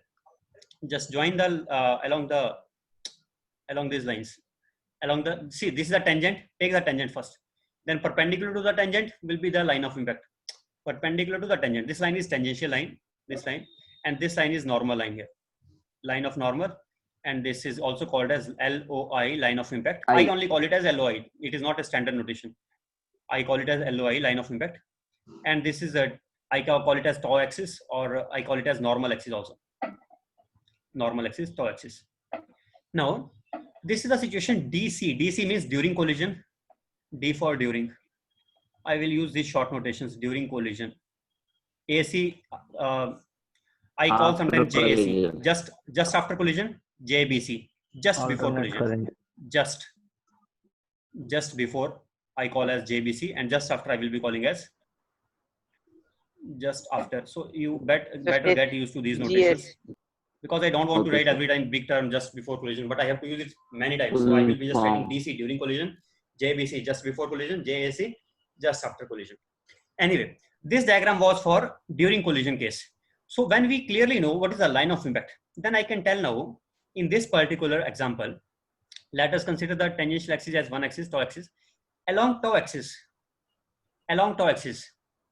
Just join the along these lines. See, this is the tangent. Take the tangent first. Then perpendicular to the tangent will be the line of impact. Perpendicular to the tangent. This line is tangential line. This line, and this line is normal line here. Line of normal, and this is also called as LOI, line of impact. I only call it as LOI. It is not a standard notation. I call it as LOI, line of impact. And this is I call it as tau axis, or I call it as normal axis also. Normal axis, tau axis. Now, this is the situation DC. DC means during collision. D for during. I will use these short notations during collision. AC, I call sometimes JAC. Just after collision, JBC. Just before collision. Just before I call as JBC, and just after I will be calling as just after. So you better get used to these notations, because I don't want to Okay, write sir. every time big term just before collision, but I have to use it many times. So I will be just writing DC during collision, JBC just before collision, JAC just after collision. Anyway, this diagram was for during collision case. So when we clearly know what is the line of impact, then I can tell now in this particular example, let us consider the tangential axis as one axis, tau axis. Along tau axis,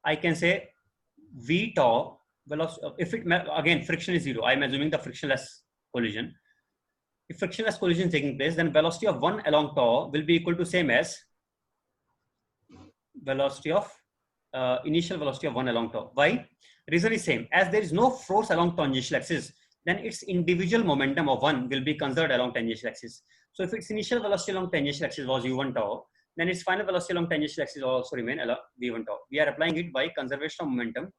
I can say V tau velocity. If it again friction is 0, I am assuming the frictionless collision. If frictionless collision is taking place, then velocity of 1 along tau will be equal to same as velocity of initial velocity of 1 along tau. Why? Reason is same. As there is no force along tangential axis, then its individual momentum of 1 will be conserved along tangential axis. So if its initial velocity along tangential axis was u1 tau, then its final velocity along tangential axis will also remain along v1 tau. We are applying it by conservation of momentum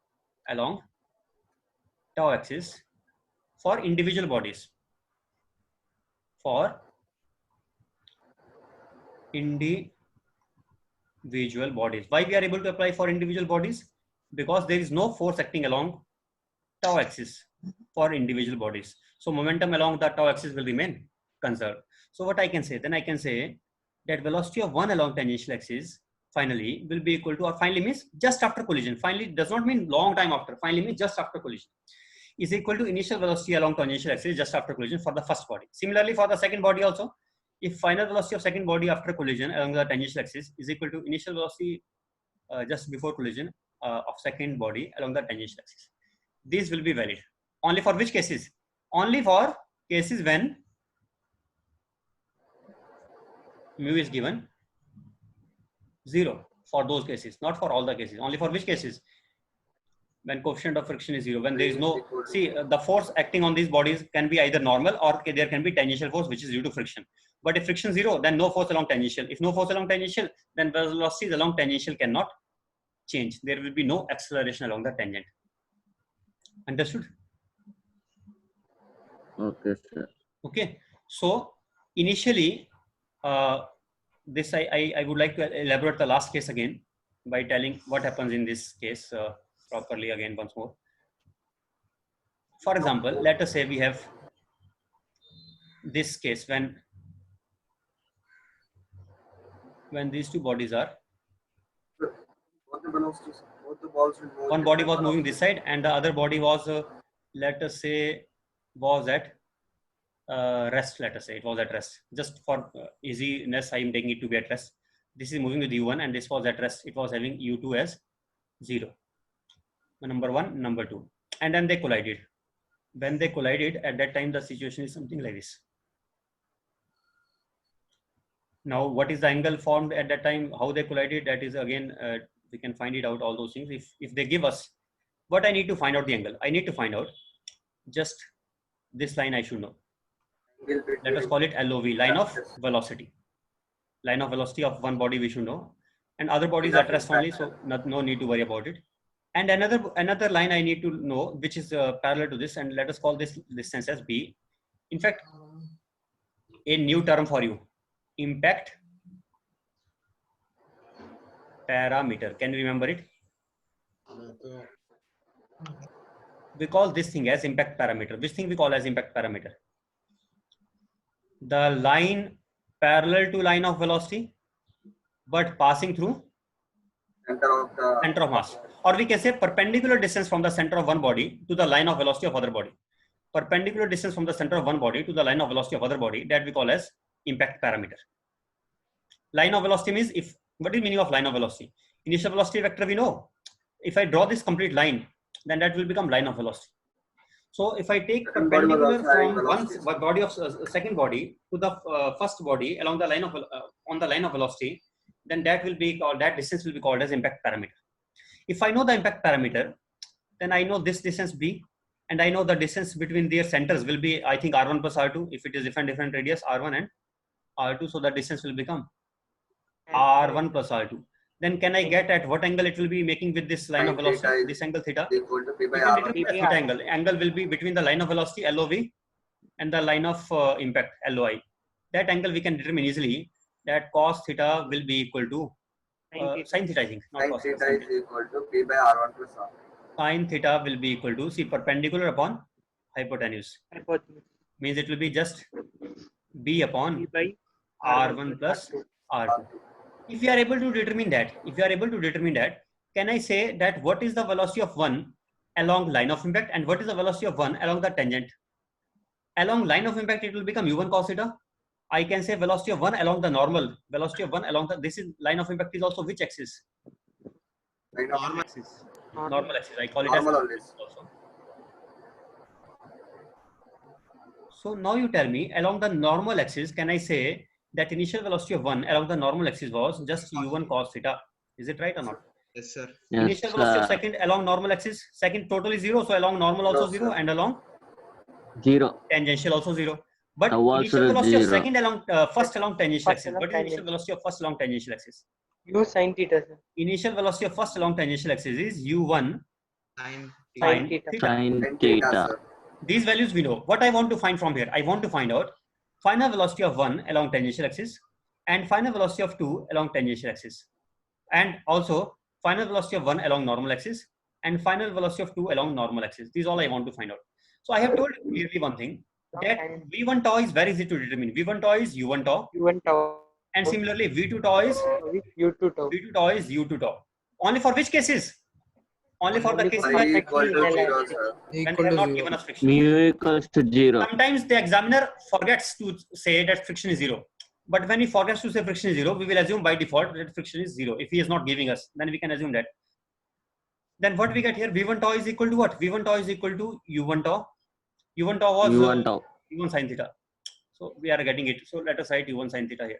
along tau axis for individual bodies. For individual bodies. Why we are able to apply for individual bodies? Because there is no force acting along tau axis for individual bodies. So momentum along the tau axis will remain conserved. So what I can say? Then I can say that velocity of 1 along tangential axis finally will be equal to, or finally means just after collision. Finally does not mean long time after. Finally means just after collision is equal to initial velocity along tangential axis just after collision for the first body. Similarly for the second body also, if final velocity of second body after collision along the tangential axis is equal to initial velocity just before collision of second body along the tangential axis. These will be valid. Only for which cases? Only for cases when mu is given 0. For those cases, not for all the cases. Only for which cases? When coefficient of friction is 0. When there is no, see, the force acting on these bodies can be either normal or there can be tangential force which is due to friction. But if friction 0, then no force along tangential. If no force along tangential, then velocities along tangential cannot change. There will be no acceleration along the tangent. Understood? Okay, sir. Okay. So initially, this I would like to elaborate the last case again by telling what happens in this case properly again once more. For example, let us say we have this case when these two bodies are, one body was moving this side and the other body was let us say was at rest. Let us say it was at rest. Just for easiness, I am taking it to be at rest. This is moving with u1 and this was at rest. It was having u2 as 0. Number 1, number 2, and then they collided. When they collided, at that time the situation is something like this. Now what is the angle formed at that time, how they collided, that is again we can find it out, all those things. If they give us what I need to find out the angle, I need to find out just this line I should know. Let us call it LOV, line of velocity. Line of velocity of one body we should know, and other bodies at rest only, so no need to worry about it. And another line I need to know which is parallel to this, and let us call this distance as B. In fact, a new term for you, impact parameter. Can you remember it? We call this thing as impact parameter. Which thing we call as impact parameter? The line parallel to line of velocity but passing through center of mass, or we can say perpendicular distance from the center of one body to the line of velocity of other body. Perpendicular distance from the center of one body to the line of velocity of other body, that we call as impact parameter. Line of velocity means, if what is meaning of line of velocity? Initial velocity vector we know. If I draw this complete line, then that will become line of velocity. So if I take perpendicular from one body of second body to the first body along the line of on the line of velocity, then that will be called, that distance will be called as impact parameter. If I know the impact parameter, then I know this distance B, and I know the distance between their centers will be, I think, R1 plus R2. If it is different radius, R1 and R2, so the distance will become R1 plus R2. Then can I get at what angle it will be making with this line of velocity? This angle theta. We can determine the theta angle. Angle will be between the line of velocity LOV and the line of impact LOI. That angle we can determine easily, that cos theta will be equal to Sin theta, I think, not Sin cos theta theta. is equal to P by R1 plus R. Sin theta will be equal to, see, perpendicular upon hypotenuse. Means it will be just B upon R1 plus R2. If you are able to determine that, can I say that what is the velocity of one along line of impact and what is the velocity of one along the tangent? Along line of impact, it will become u1 cos theta. I can say velocity of one along the normal, velocity of one along the, this is line of impact is also which axis? Normal. Axis. Normal axis. I call it Normal as always. also. So now you tell me, along the normal axis, can I say that initial velocity of one along the normal axis was just u1 cos theta? Is it right or not? Yes, sir. Yes, Initial velocity of second along normal axis, second total is 0, so along normal also No, 0 sir. and along 0. tangential also 0. But Now also initial velocity of 0. second along first along tangential First axis. along What is initial tangential. velocity of first along tangential axis? U sin theta, sir. Initial velocity of first along tangential axis is u1 Sin sin theta. theta. Sin Sin theta, theta. sir. These values we know. What I want to find from here, I want to find out final velocity of 1 along tangential axis and final velocity of 2 along tangential axis, and also final velocity of 1 along normal axis and final velocity of 2 along normal axis. These all I want to find out. So I have told you clearly one thing, that v1 tau is very easy to determine. v1 tau is u1 tau, U1 tau. and similarly v2 tau is U2 tau. v2 tau is u2 tau. Only for which cases? Only for the Only cases for when Phi equal to 0, sir. they Equal have to not 0. given us friction. Mu equals to 0. Sometimes the examiner forgets to say that friction is 0. But when he forgets to say friction is 0, we will assume by default that friction is 0. If he is not giving us, then we can assume that. Then what we get here, v1 tau is equal to what? v1 tau is equal to u1 tau. u1 tau was u1 tau. u1 sin theta. So we are getting it. So let us write u1 sin theta here.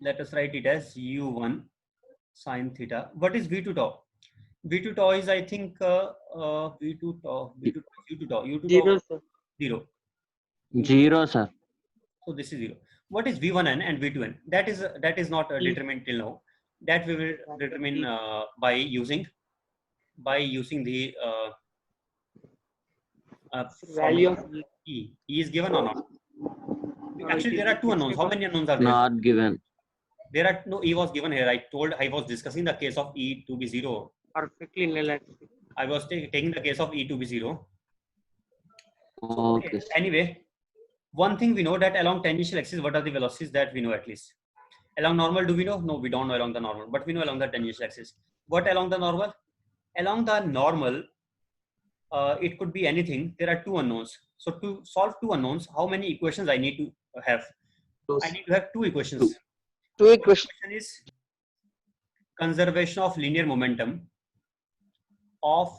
Let us write it as u1 sin theta. What is v2 tau? v2 tau is, I think, v2 tau, u2 tau, u2 tau 0, sir. 0. 0, sir. So this is 0. What is v1n and v2n? That is not determined till now. That we will determine by using the Value of E. E is given or not? Actually, there are two unknowns. How many unknowns are there? Not given. There are no E was given here. I was discussing the case of E to be 0. perfectly nil. I was taking the case of E to be 0. Okay. Anyway, one thing we know, that along tangential axis, what are the velocities that we know at least? Along normal, do we know? No, we don't know along the normal, but we know along the tangential axis. What along the normal? Along the normal, it could be anything. There are two unknowns. So to solve two unknowns, how many equations I need to have? I need to have two equations. Two equations. One is conservation of linear momentum of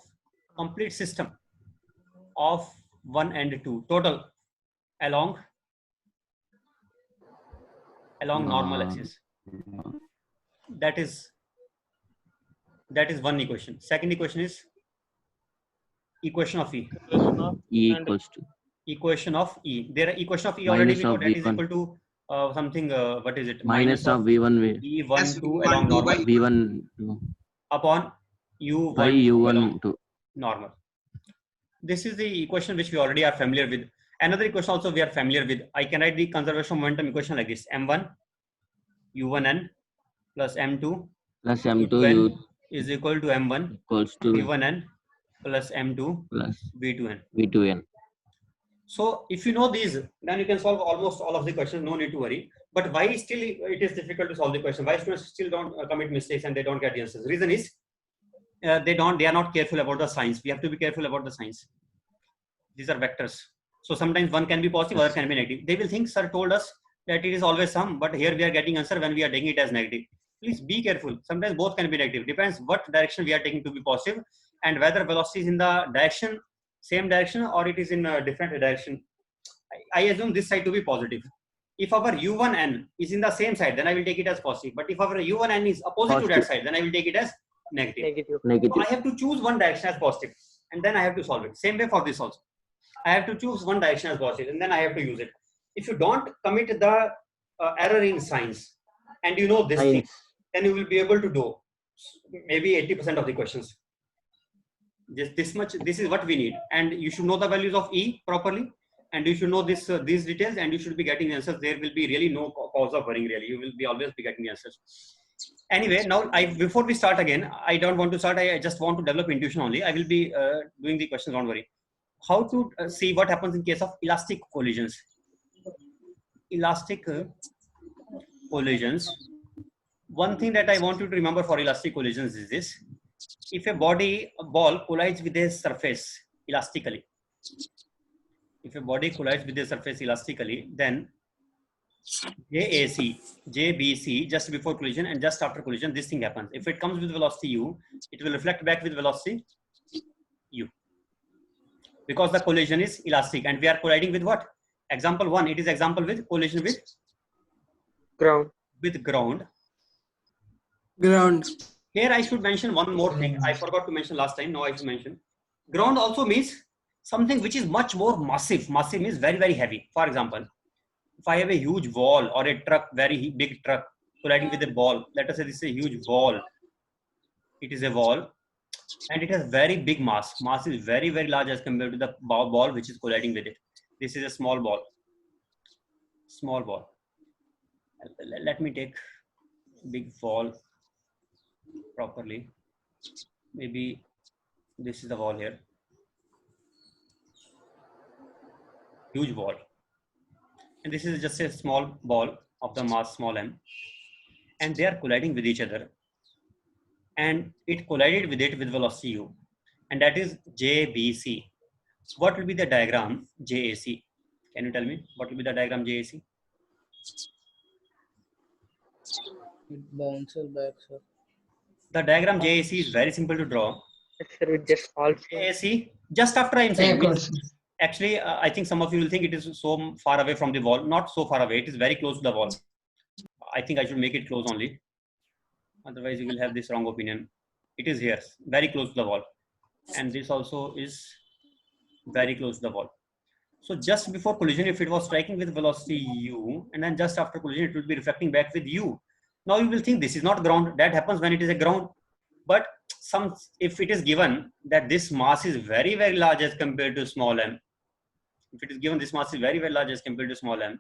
complete system of 1 and 2 total along normal axis. That is one equation. Second equation is equation of E. E equals to Equation of E. There are equation of E already we know, that is equal to something. What is it? minus of v1 E1 Yes, 2 V1 along 2 normal by v1 2 upon U1 by 2 u1 along 2. normal. This is the equation which we already are familiar with. Another equation also we are familiar with. I can write the conservation of momentum equation like this: m1 u1n plus m2 Plus m2 u2n u is equal to m1 equals to v1n plus m2 plus v2n. v2n. So if you know these, then you can solve almost all of the questions. No need to worry. But why still it is difficult to solve the question? Why students still don't commit mistakes and they don't get the answers? Reason is they are not careful about the signs. We have to be careful about the signs. These are vectors. So sometimes one can be positive, other can be negative. They will think sir told us that it is always sum, but here we are getting answer when we are taking it as negative. Please be careful. Sometimes both can be negative. Depends what direction we are taking to be positive and whether velocity is in the direction, same direction, or it is in a different direction. I assume this side to be positive. If our u1n is in the same side, then I will take it as positive. But if our u1n is opposite to that side, then I will take it as negative. So I have to choose one direction as positive, and then I have to solve it. Same way for this also. I have to choose one direction as positive, and then I have to use it. If you don't commit the error in signs, and you know this thing, then you will be able to do maybe 80% of the questions. Just this much. This is what we need, and you should know the values of E properly. and you should know this these details, and you should be getting the answers. There will be really no cause of worrying. Really, you will be always be getting the answers. Anyway, now before we start again, I don't want to start. I just want to develop intuition only. I will be doing the questions. Don't worry. How to see what happens in case of elastic collisions? Elastic collisions. One thing that I want you to remember for elastic collisions is this: if a ball collides with a surface elastically, if a body collides with a surface elastically, then JBC, just before collision and just after collision, this thing happens. If it comes with velocity u, it will reflect back with velocity u, because the collision is elastic, and we are colliding with what? Example 1, it is example with collision with Ground. ground. Ground. Here I should mention one more thing. I forgot to mention last time. Now I should mention. Ground also means something which is much more massive. Massive means very, very heavy. For example, if I have a huge wall or a truck, very big truck colliding with a ball, let us say this is a huge wall. It is a wall and it has very big mass. Mass is very, very large as compared to the ball which is colliding with it. This is a small ball. Small ball. Let me take big wall properly. Maybe this is the wall here. Huge ball. And this is just a small ball of the mass small m. And they are colliding with each other. And it collided with it with velocity u. And that is JBC. What will be the diagram JAC? Can you tell me what will be the diagram JAC? It bounces back, sir. The diagram JAC is very simple to draw. Sir, it just falls. JAC, just after I am saying, Yeah, of course. actually, I think some of you will think it is so far away from the wall. Not so far away. It is very close to the wall. I think I should make it close only. Otherwise, you will have this wrong opinion. It is here, very close to the wall. And this also is very close to the wall. So just before collision, if it was striking with velocity u, and then just after collision, it will be reflecting back with u. Now you will think this is not ground. That happens when it is a ground. But if it is given that this mass is very, very large as compared to small m, if it is given this mass is very, very large as compared to small m,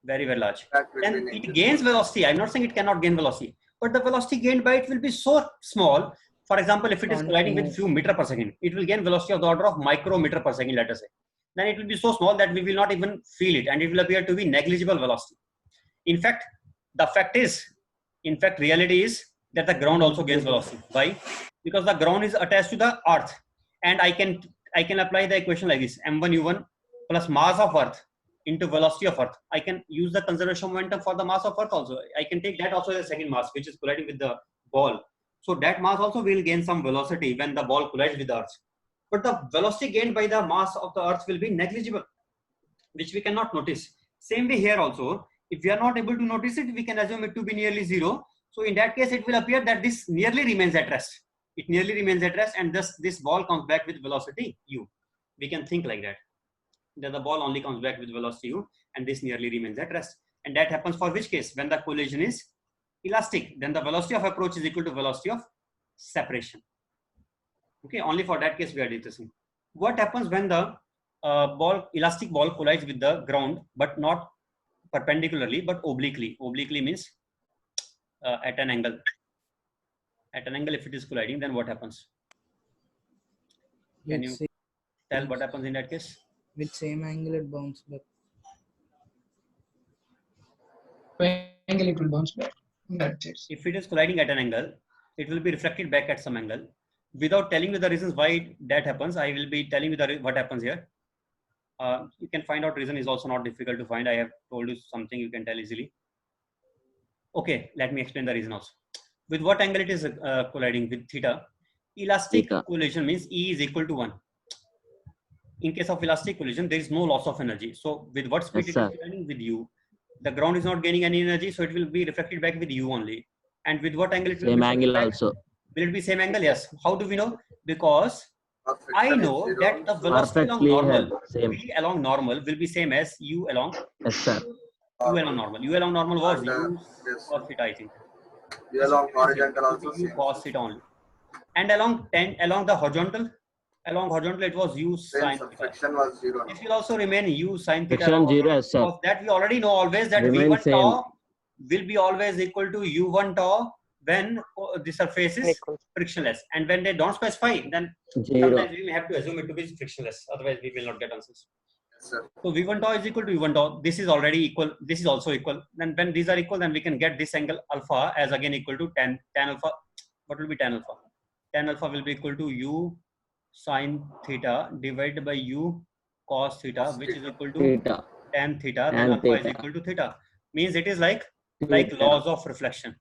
very, very large, then it gains velocity. I'm not saying it cannot gain velocity, but the velocity gained by it will be so small. For example, if it is colliding with few meter per second, it will gain velocity of the order of micrometer per second, let us say. Then it will be so small that we will not even feel it, and it will appear to be negligible velocity. In fact, reality is that the ground also gains velocity. Why? Because the ground is attached to the earth, and I can apply the equation like this: m1u1 plus mass of earth into velocity of earth. I can use the conservation momentum for the mass of earth also. I can take that also as a second mass, which is colliding with the ball. So that mass also will gain some velocity when the ball collides with the earth. But the velocity gained by the mass of the earth will be negligible, which we cannot notice. Same way here also, if we are not able to notice it, we can assume it to be nearly zero. So in that case, it will appear that this nearly remains at rest. It nearly remains at rest, and thus this ball comes back with velocity u. We can think like that the ball only comes back with velocity u, and this nearly remains at rest. And that happens for which case? When the collision is elastic, then the velocity of approach is equal to velocity of separation. Okay, only for that case we are discussing. What happens when the elastic ball collides with the ground, but not perpendicularly, but obliquely? Obliquely means at an angle. At an angle, if it is colliding, then what happens? Can you tell what happens in that case? With same angle, it bounces back. Angle, it will bounce back. That's it. If it is colliding at an angle, it will be reflected back at some angle. Without telling you the reasons why that happens, I will be telling you what happens here. You can find out reason is also not difficult to find. I have told you something you can tell easily. Okay, let me explain the reason also. With what angle it is colliding? With theta. Elastic collision means E is equal to 1. In case of elastic collision, there is no loss of energy. So with what speed it is colliding? With u. The ground is not gaining any energy, so it will be reflected back with u only. And with what angle it will be? Same angle also. Will it be same angle? Yes. How do we know? Because I know that the velocity along normal will be same as u along u along normal. U along normal was u cos theta, I think. U along horizontal also u cos theta only. And along the horizontal, Along horizontal, it was u Same, sine sir. theta. Friction was 0 This now. will also remain u sine theta. Friction along 0 horizontal, as sir. because that we already know always that Remain v1 same. tau will be always equal to u1 tau when the surface is Equals. frictionless. And when they don't specify, then 0. sometimes we may have to assume it to be frictionless. Otherwise, we will not get answers. Yes, sir. So v1 tau is equal to u1 tau. This is already equal. This is also equal. Then when these are equal, then we can get this angle alpha as again equal to tan alpha. What will be tan alpha? Tan alpha will be equal to u sine theta divided by u cos theta, which is equal to Theta. tan theta. Then Tan alpha is theta. equal to theta. Means it is like laws of reflection.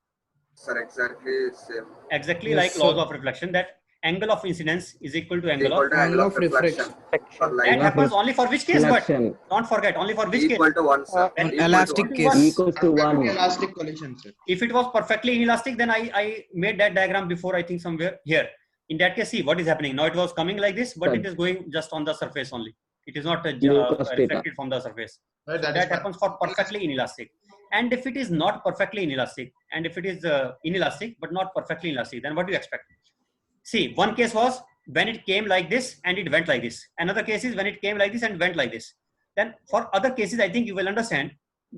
Sir, exactly same. Exactly Yes, like laws sir. of reflection, that angle of incidence is equal to angle Equal of to angle of reflection. reflection. For that light. happens only for which case? But Reflection. don't forget, only for which case? Equal to 1, sir. When On Equal to elastic 1. case. Equals to 1. Elastic collision, sir. If it was perfectly inelastic, then I made that diagram before, I think somewhere here. In that case, see what is happening. Now it was coming like this, but Sir. it is going just on the surface only. It is not U cos theta. reflected from the surface. Right, So that is that happens for perfectly inelastic. And if it is not perfectly inelastic, and if it is inelastic but not perfectly inelastic, then what do you expect? See, one case was when it came like this and it went like this. Another case is when it came like this and went like this. Then for other cases, I think you will understand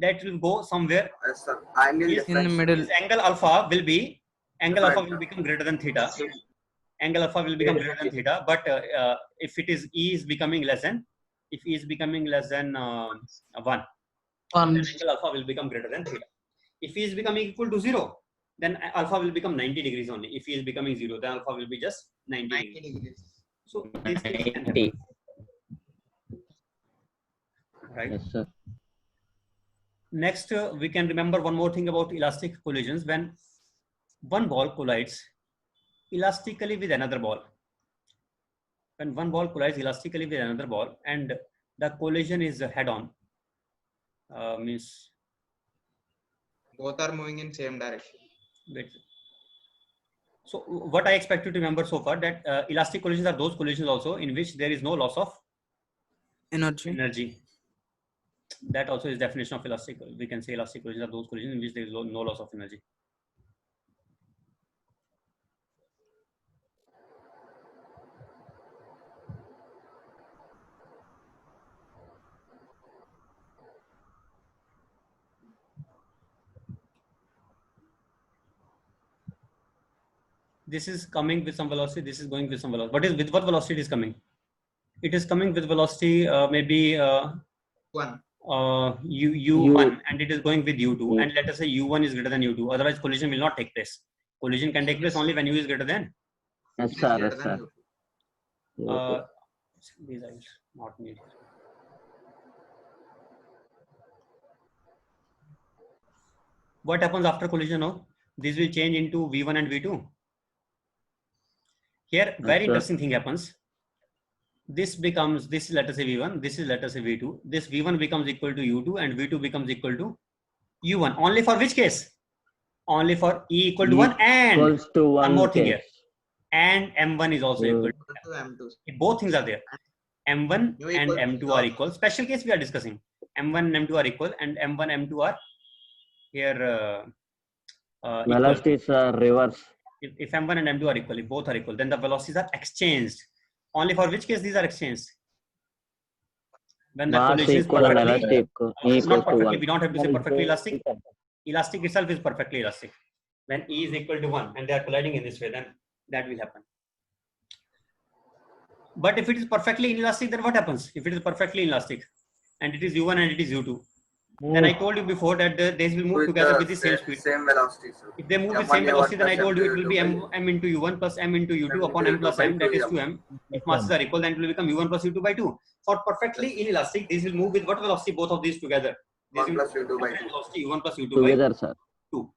that it will go somewhere. Yes, sir. Angle Is- In the difference. middle. This angle alpha will be, angle alpha Different. will become greater than theta. Angle alpha will become greater than theta. But if it is E is becoming less than, if E is becoming less than 1, then angle alpha will become greater than theta. If E is becoming equal to 0, then alpha will become 90 degrees only. If E is becoming 0, then alpha will be just 90 degrees. So this case can happen, 90. right? Yes, sir. Next, we can remember one more thing about elastic collisions. When one ball collides elastically with another ball, when one ball collides elastically with another ball and the collision is head-on, means, Both are moving in same direction. wait. So what I expect you to remember so far, that elastic collisions are those collisions also in which there is no loss of Energy. energy. That also is definition of elastic. We can say elastic collisions are those collisions in which there is no loss of energy. This is coming with some velocity. This is going with some velocity. With what velocity it is coming? It is coming with velocity maybe 1. u1, and it is going with u2, and let us say u1 is greater than u2. Otherwise, collision will not take place. Collision can take place only when u is greater than. Yes, sir. Yes, sir. These I will not need. What happens after collision now? This will change into v1 and v2. Here, very sir. interesting thing happens. This becomes, this is let us say v1, this is let us say v2. This v1 becomes equal to u2 and v2 becomes equal to u1. Only for which case? Only for e equal to 1 and Equals to 1 one more thing case. here. And m1 is also equal to To M2. both things are there. M1 U and equal to M2 log. are equal. Special case we are discussing. M1 and M2 are equal, and M1 M2 are here equal. Velocities are reverse. If M1 and M2 are equal, if both are equal, then the velocities are exchanged. Only for which case these are exchanged? When the Mass collision is equal and perfectly, elastic equals not to perfectly, 1. we don't have to say perfectly elastic. Elastic itself is perfectly elastic. When E is equal to 1 and they are colliding in this way, then that will happen. But if it is perfectly inelastic, then what happens? If it is perfectly inelastic and it is u1 and it is u2, then I told you before that they will move together with the same speed. Same velocity, sir. If they move with M1 same velocity, then I plus told you it will be M2 m into u1 plus m into u2 M upon into m plus U2 by m, that is 2m. 2m. If masses are equal, then it will become u1 plus u2 by 2. For perfectly inelastic, these will move with what velocity? Both of these together. These 1 will plus U2 by 2. velocity u1 plus u2 Together, by sir. 2.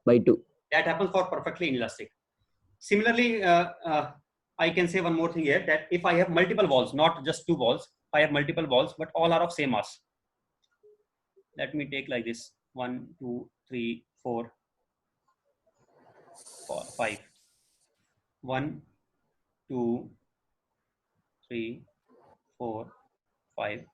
By 2. That happens for perfectly inelastic. Similarly, I can say one more thing here, that if I have multiple balls, not just 2 balls, I have multiple balls, but all are of same mass. Let me take like this: 1, 2, 3, 4, 5. 1, 2, 3, 4, 5.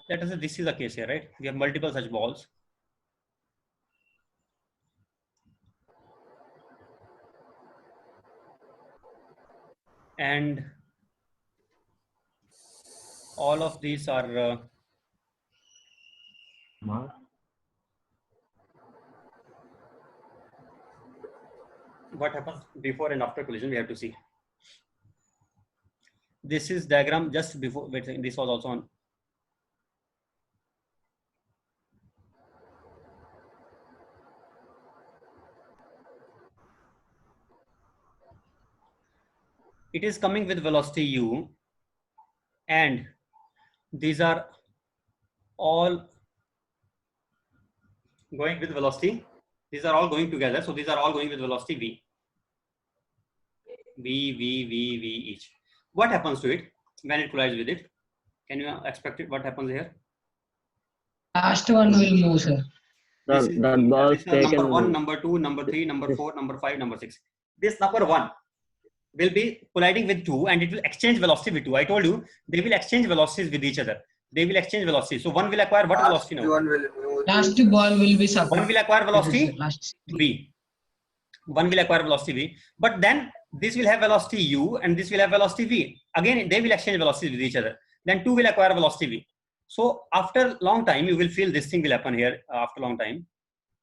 Let us say this is the case here, right? We have multiple such balls. and all of these are what happens before and after collision. We have to see. This is diagram just before. Wait, this was also on. It is coming with velocity u, and these are all going with velocity. These are all going together, so these are all going with velocity v. V each. What happens to it when it collides with it? Can you expect it? What happens here? Last one will move, sir. This is, That ball this is number taken. 1, number 2, number 3, number 4, number 5, number 6. This number 1 will be colliding with 2 and it will exchange velocity with 2. I told you they will exchange velocities with each other. They will exchange velocity. So one will acquire what velocity now? One will move Last ball will be sub. One will acquire velocity Last. v. One will acquire velocity v. But then this will have velocity u and this will have velocity v. Again, they will exchange velocities with each other. Then 2 will acquire velocity v. So after long time, you will feel this thing will happen here. After long time,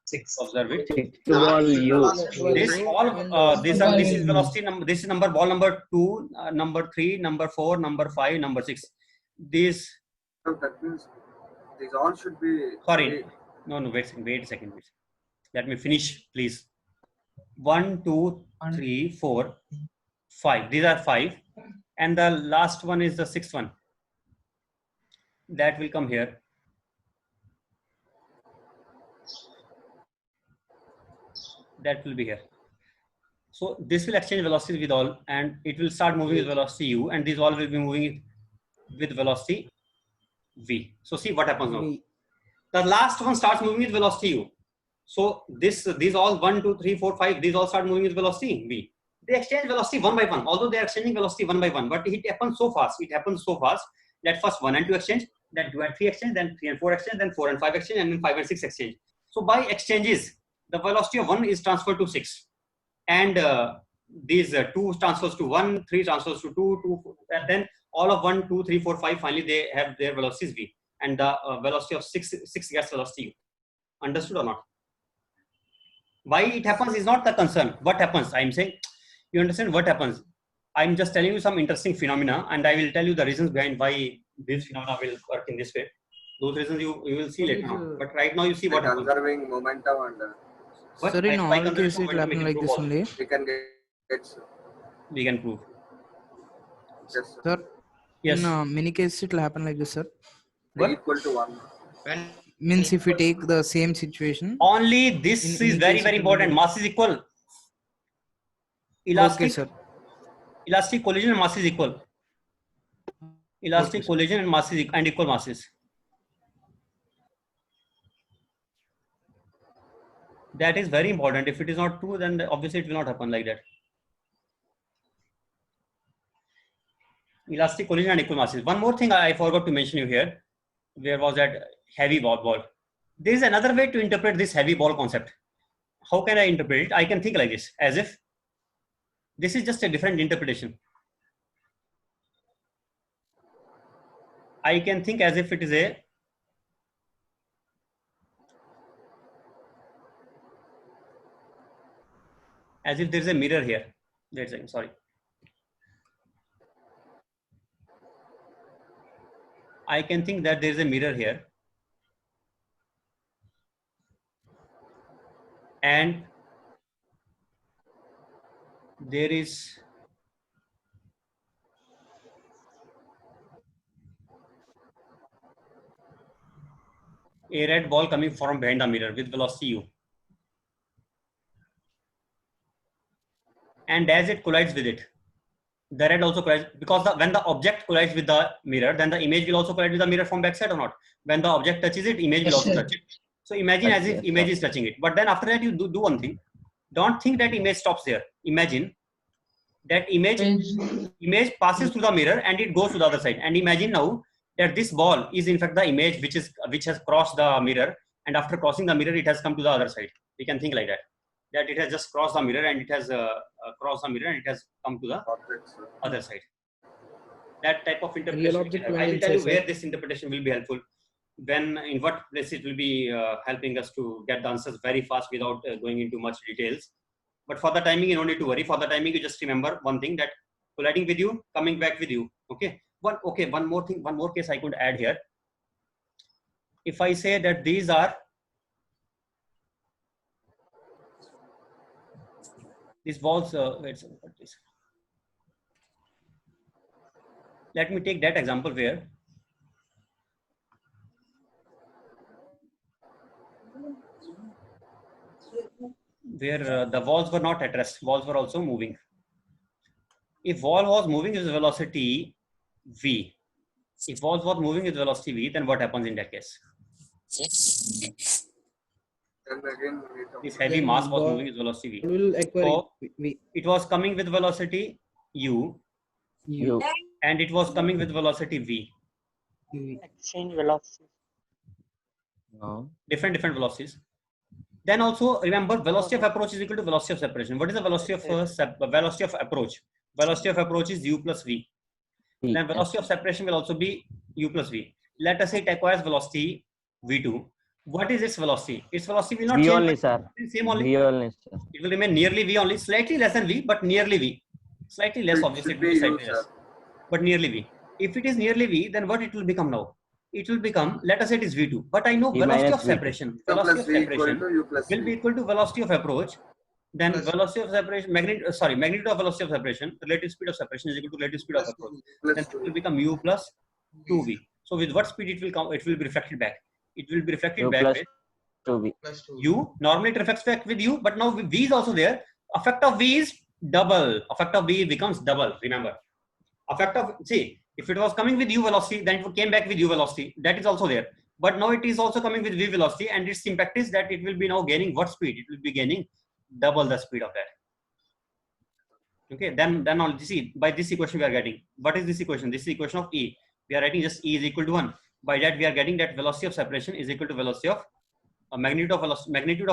6. Observe it. 6 to ball u. This all this is velocity number. This is number ball number 2, number 3, number 4, number 5, number 6. These. So that means these all should be. Sorry. No. Wait a second, please. Let me finish, please. 1, 2, 3, 4, 5. These are 5, and the last one is the 6th one. That will come here. That will be here. So this will exchange velocities with all, and it will start moving with velocity u, and these all will be moving with velocity v. So see what happens now. The last one starts moving with velocity u. So these all 1, 2, 3, 4, 5. These all start moving with velocity v. They exchange velocity one by one. Although they are exchanging velocity one by one, but it happens so fast. It happens so fast that first 1 and 2 exchange, then 2 and 3 exchange, then 3 and 4 exchange, then 4 and 5 exchange, and then 5 and 6 exchange. So by exchanges, the velocity of 1 is transferred to 6, and these 2 transfers to 1, 3 transfers to 2, 2, and then all of 1, 2, 3, 4, 5. Finally, they have their velocities v, and the velocity of 6 gets velocity u. Understood or not? Why it happens is not the concern. What happens? I'm saying, you understand what happens. I'm just telling you some interesting phenomena, and I will tell you the reasons behind why this phenomena will work in this way. Those reasons you will see later on. But right now you see what happens. Conserving momentum and What? Sir, in By all conserving cases it will momentum, happen we like can this prove only. we can get We can prove. yes, Sir, Yes. in many cases it will happen like this, sir. What? equal to 1. When Means if we take the same situation. Only this In is any very case very it will be- important. Mass is equal. Okay, Elastic, sir. elastic collision and mass is equal. Elastic collision and mass is and equal masses. That is very important. If it is not true, then obviously it will not happen like that. Elastic collision and equal masses. One more thing I forgot to mention you here. Where was that heavy ball? There is another way to interpret this heavy ball concept. How can I interpret it? I can think like this, as if this is just a different interpretation. I can think as if it is as if there is a mirror here. Wait a second, sorry. I can think that there is a mirror here, and there is a red ball coming from behind the mirror with velocity u. And as it collides with it, the red also collides, because when the object collides with the mirror, then the image will also collide with the mirror from backside or not. When the object touches it, image will Yes, also sir. touch it. So imagine as if image is touching it. But then after that, you do one thing. Don't think that image stops there. Imagine that image passes through the mirror and it goes to the other side. And imagine now that this ball is in fact the image which has crossed the mirror, and after crossing the mirror, it has come to the other side. We can think like that. that it has just crossed the mirror and it has crossed the mirror and it has come to the Object, sir. other side. That type of interpretation. object I will went tell you inside, where sir. this interpretation will be helpful. When, in what place it will be helping us to get the answers very fast without going into much details. But for the timing, you don't need to worry. For the timing, you just remember one thing, that colliding with you, coming back with you. Okay. One more thing, one more case I could add here. If I say that these are these walls, let me take that example where the walls were not at rest, walls were also moving. If wall was moving with velocity v, if walls was moving with velocity v, then what happens in that case? Then again, we come. This heavy Then mass was ball moving with velocity v. will acquire So v. it was coming with velocity u, U. and it was coming with velocity v. Exchange velocity. No. Different velocities. Then also remember, velocity of approach is equal to velocity of separation. What is the velocity of velocity of approach? Velocity of approach is u plus v. V. Then velocity of separation will also be u plus v. Let us say it acquires velocity v2. What is its velocity? Its velocity will not V change. only, but sir. Same only. V only, sir. It will remain nearly v only, slightly less than v, but nearly v. Slightly less, It obviously, should it will be be slightly u, less, sir. but nearly v. If it is nearly v, then what it will become now? It will become, let us say it is v2, but I know V velocity minus of V2. separation. U Velocity plus of v equal separation to u plus will v. be equal to velocity of approach. Then Plus velocity of separation, magnitude of velocity of separation, relative speed of separation is equal to relative speed of plus approach. Plus Then it will 2v. become u plus 2v. So with what speed it will come? It will be reflected back. It will be reflected U back plus with 2V. plus 2. u. Normally it reflects back with u, but now v is also there. Effect of v is double. Effect of v becomes double. Remember, effect of, see, if it was coming with u velocity, then it came back with u velocity. That is also there. But now it is also coming with v velocity, and its impact is that it will be now gaining what speed? It will be gaining double the speed of that. Okay, then all, see, by this equation we are getting, what is this equation? This is equation of E. We are writing just E is equal to 1. By that we are getting that velocity of separation is equal to velocity of magnitude of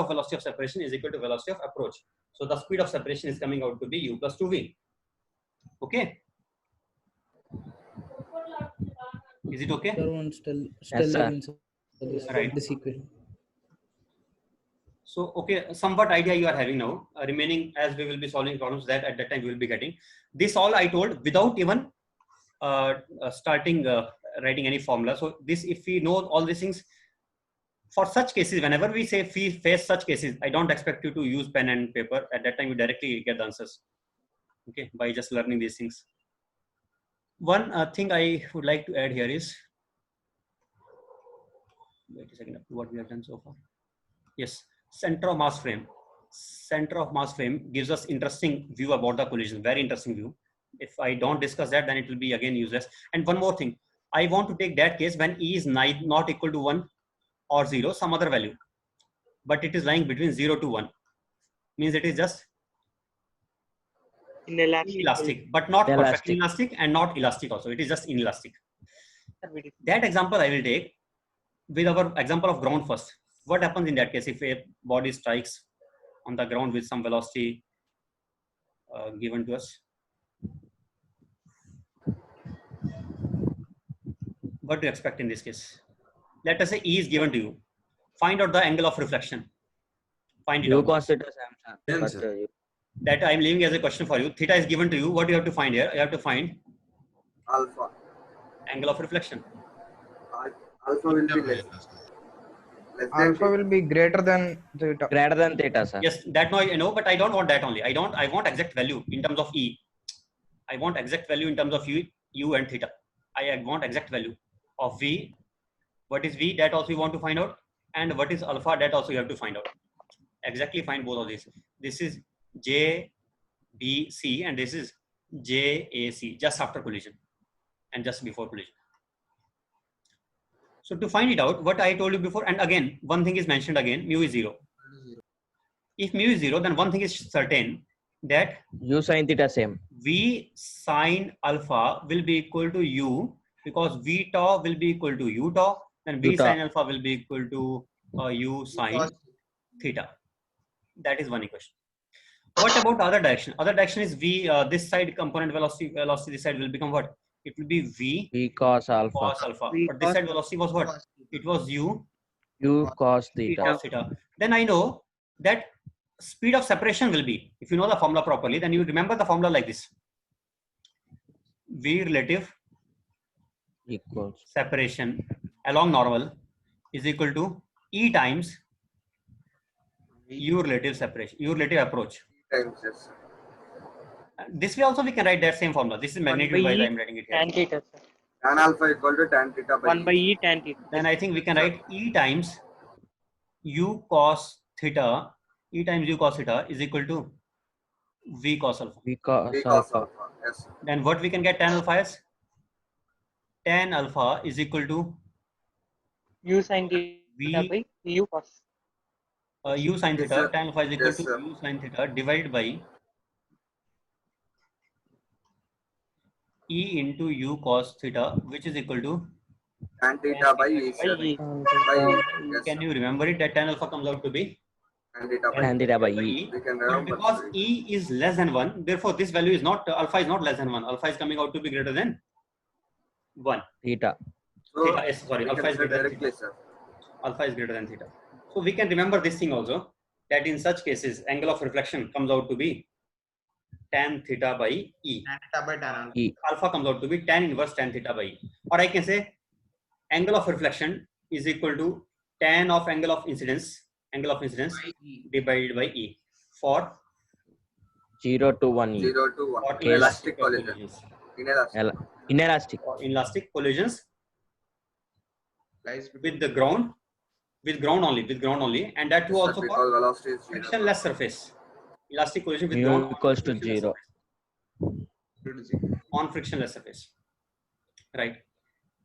velocity of separation is equal to velocity of approach. So the speed of separation is coming out to be u plus 2v. Okay. Is it okay? Sir, one still sir. in this, Right. this equation. So, okay, somewhat idea you are having now. Remaining, as we will be solving problems, that at that time we will be getting. This all I told without even starting writing any formula. So this, if we know all these things, for such cases, whenever we say face such cases, I don't expect you to use pen and paper. At that time, you directly get the answers. Okay, by just learning these things. One thing I would like to add here is, wait a second, what we have done so far. Yes, center of mass frame. Center of mass frame gives us interesting view about the collision, very interesting view. If I don't discuss that, then it will be again useless. And one more thing, I want to take that case when E is not equal to 1 or 0, some other value, but it is lying between 0 to 1. Means it is just inelastic, but not perfectly elastic and not elastic also. It is just inelastic. That example I will take with our example of ground first. What happens in that case if a body strikes on the ground with some velocity given to us? What do you expect in this case? Let us say E is given to you. Find out the angle of reflection. Find it U out. cos theta, Yes, That I am leaving as a question for you. Theta is given to you. What do you have to find here? You have to find Alpha. angle of reflection. Alpha will be less. Alpha will be greater than theta. Greater than theta, sir. Yes, that I know, but I don't want that only. I want exact value in terms of E. I want exact value in terms of U and theta. I want exact value of V. What is V? That also you want to find out. And what is alpha? That also you have to find out. Exactly find both of these. This is JBC and this is JAC, just after collision and just before collision. So to find it out, what I told you before, and again, one thing is mentioned again, mu is 0. If mu is 0, then one thing is certain, that U sin theta same. V sin alpha will be equal to U, because V tau will be equal to U tau, and V U tau. sin alpha will be equal to U sin theta. That is one equation. What about the other direction? Other direction is v. This side component velocity this side will become what? It will be v V cos alpha. cos alpha. V But this cos side velocity was what? It was u U cos theta. cos theta. Then I know that speed of separation will be, if you know the formula properly, then you remember the formula like this. V relative Equals separation along normal is equal to E times U relative separation, U relative approach. Times, yes, sir. This way also we can write that same formula. This is magnitude wise, I am writing it here. Tan theta, sir. Tan alpha equal to tan theta by 1 by E tan theta. Then I think we can write E times U cos theta, E times U cos theta is equal to V cos alpha. V cos V cos alpha. alpha. Yes, sir. Then what we can get tan alpha is? Tan alpha is equal to U sin theta V by U cos. U sin Yes, theta. sir. Tan alpha is equal Yes, to sir. U sin theta divided by E into U cos theta, which is equal to, Tan theta by E, By sir. E. By E. Yes, can sir. you remember it, that tan alpha comes out to be Tan theta by Tan E. theta by by E. E. We can But remember. because E is less than 1, therefore this value is not, alpha is not less than 1. Alpha is coming out to be greater than 1. Theta. So, Theta is, sorry, we alpha can is say greater than directly, theta. sir. Alpha is greater than theta. So we can remember this thing also, that in such cases, angle of reflection comes out to be tan theta by E. Tan theta by tan alpha. E. Alpha comes out to be tan inverse tan theta by E. Or I can say angle of reflection is equal to tan of angle of incidence divided by E for 0 to 1 E. 0 to 1. for Case. Elastic collision. collisions. Inelastic. Inelastic. For inelastic collisions Lies between with the ground, with ground only, and that too Yes, sir, also for because velocity is 0. frictionless surface. Elastic collision with Mu ground equals to frictionless 0. surface. On frictionless surface. Right.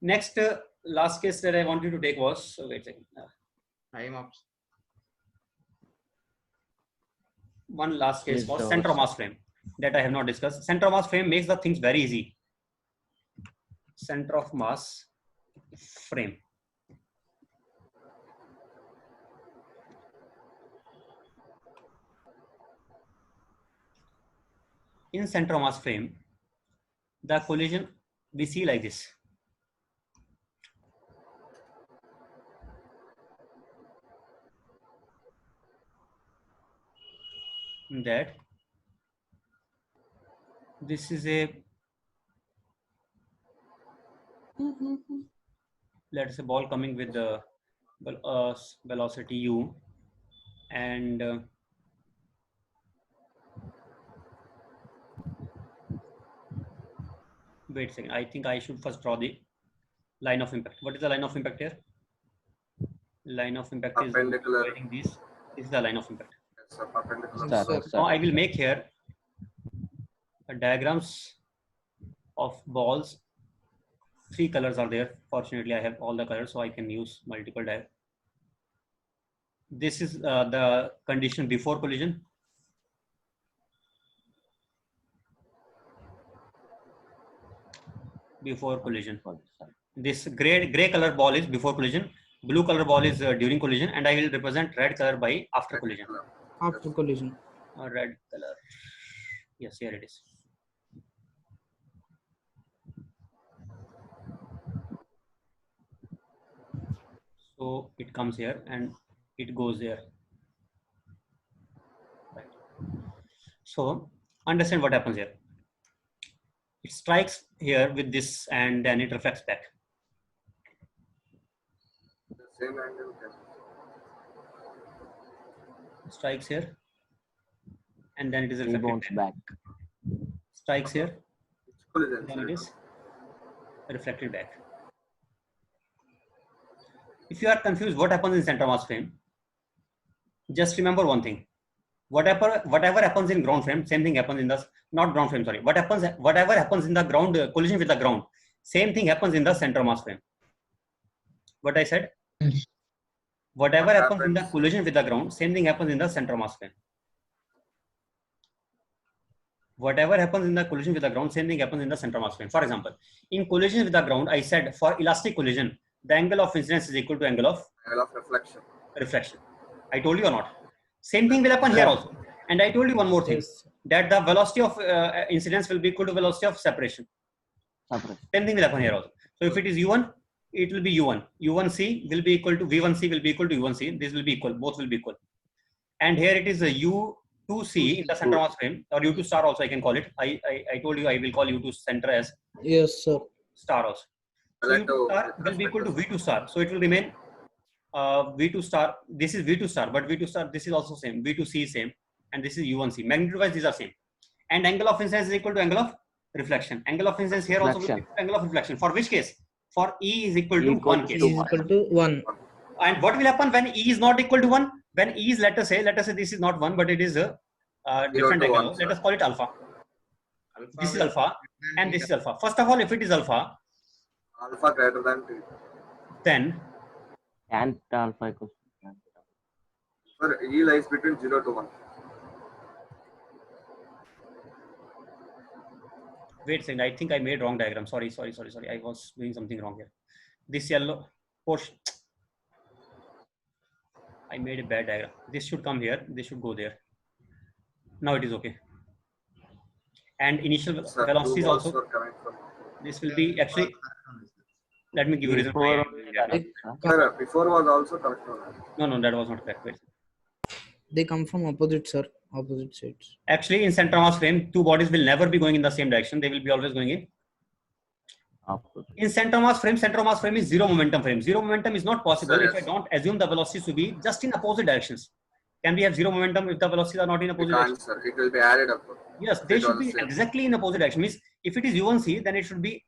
Next, last case that I wanted to take was, wait a second. time ups. One last case Yes, was sir. center of mass frame that I have not discussed. Center of mass frame makes the things very easy. Center of mass frame. In center of mass frame, the collision we see like this. That this is a, let's say, ball coming with the velocity u, and wait a second, I think I should first draw the line of impact. What is the line of impact here? Line of impact is Perpendicular. dividing this. This is the line of impact. Yes, sir, perpendicular. Sir, Sir. sir. Now I will make here diagrams of balls. 3 colors are there. Fortunately, I have all the colors, so I can use multiple diagrams. This is the condition before collision. Before collision. This gray color ball is before collision. Blue color ball is during collision, and I will represent red color by after collision. After collision. Red color. Yes, here it is. So it comes here and it goes there. Right. So understand what happens here. It strikes here with this and then it reflects back. The same angle. Yes. Strikes here and then it is reflected Rebounds back. Strikes here, It's collision. then sir. it is reflected back. If you are confused what happens in center of mass frame, just remember one thing. Whatever happens in ground frame, same thing happens in the, not ground frame, sorry. Whatever happens in the ground, collision with the ground, same thing happens in the center of mass frame. What I said? Whatever What happens in the happens? collision with the ground, same thing happens in the center of mass frame. Whatever happens in the collision with the ground, same thing happens in the center of mass frame. For example, in collision with the ground, I said for elastic collision, the angle of incidence is equal to angle of Angle of reflection. reflection. I told you or not? Same thing will happen here also. And I told you one more thing, Yes. that the velocity of incidence will be equal to velocity of separation. Same thing will happen here also. So if it is u1, it will be u1. u1c will be equal to v1c will be equal to u1c. This will be equal. Both will be equal. And here it is a u2c in the center mass frame, or u2 star also I can call it. I told you I will call u2 center as Yes, sir. star also. So Well, u2 star will be equal to v2 star. So it will remain v2 star. This is v2 star, but v2 star this is also same. v2c is same, and this is u1c. Magnitude wise these are same. And angle of incidence is equal to angle of reflection. Angle of incidence here also will be Reflection. equal to angle of reflection. For which case? For E is equal to Equal 1 to case. E is equal to 1. And what will happen when E is not equal to 1? When E is, let us say this is not 1, but it is a different to angle. 1, Let us call it alpha. This is will alpha, and this is alpha. First of all, if it is alpha, alpha greater than t. then Tan alpha equals to tan theta. Sir, E lies between 0 to 1. wait a second. I think I made wrong diagram. Sorry. I was doing something wrong here. This yellow portion, I made a bad diagram. This should come here. This should go there. Now it is okay. And initial Sir, velocity is two balls also. were coming from. This will be actually. Let me give you reason. Before- Sir, before was also correct. No, that was not correct. Wait. They come from opposite, sir. Opposite sides. Actually, in center mass frame, two bodies will never be going in the same direction. They will be always going in. Opposite. In center mass frame is zero momentum frame. Zero momentum is not possible Sir, if I yes. don't assume the velocities to be just in opposite directions. Can we have zero momentum if the velocities are not in We opposite can't, directions? sir. It will be added up. Yes, they It should was be same. exactly in opposite direction. Means if it is u1c, then it should be.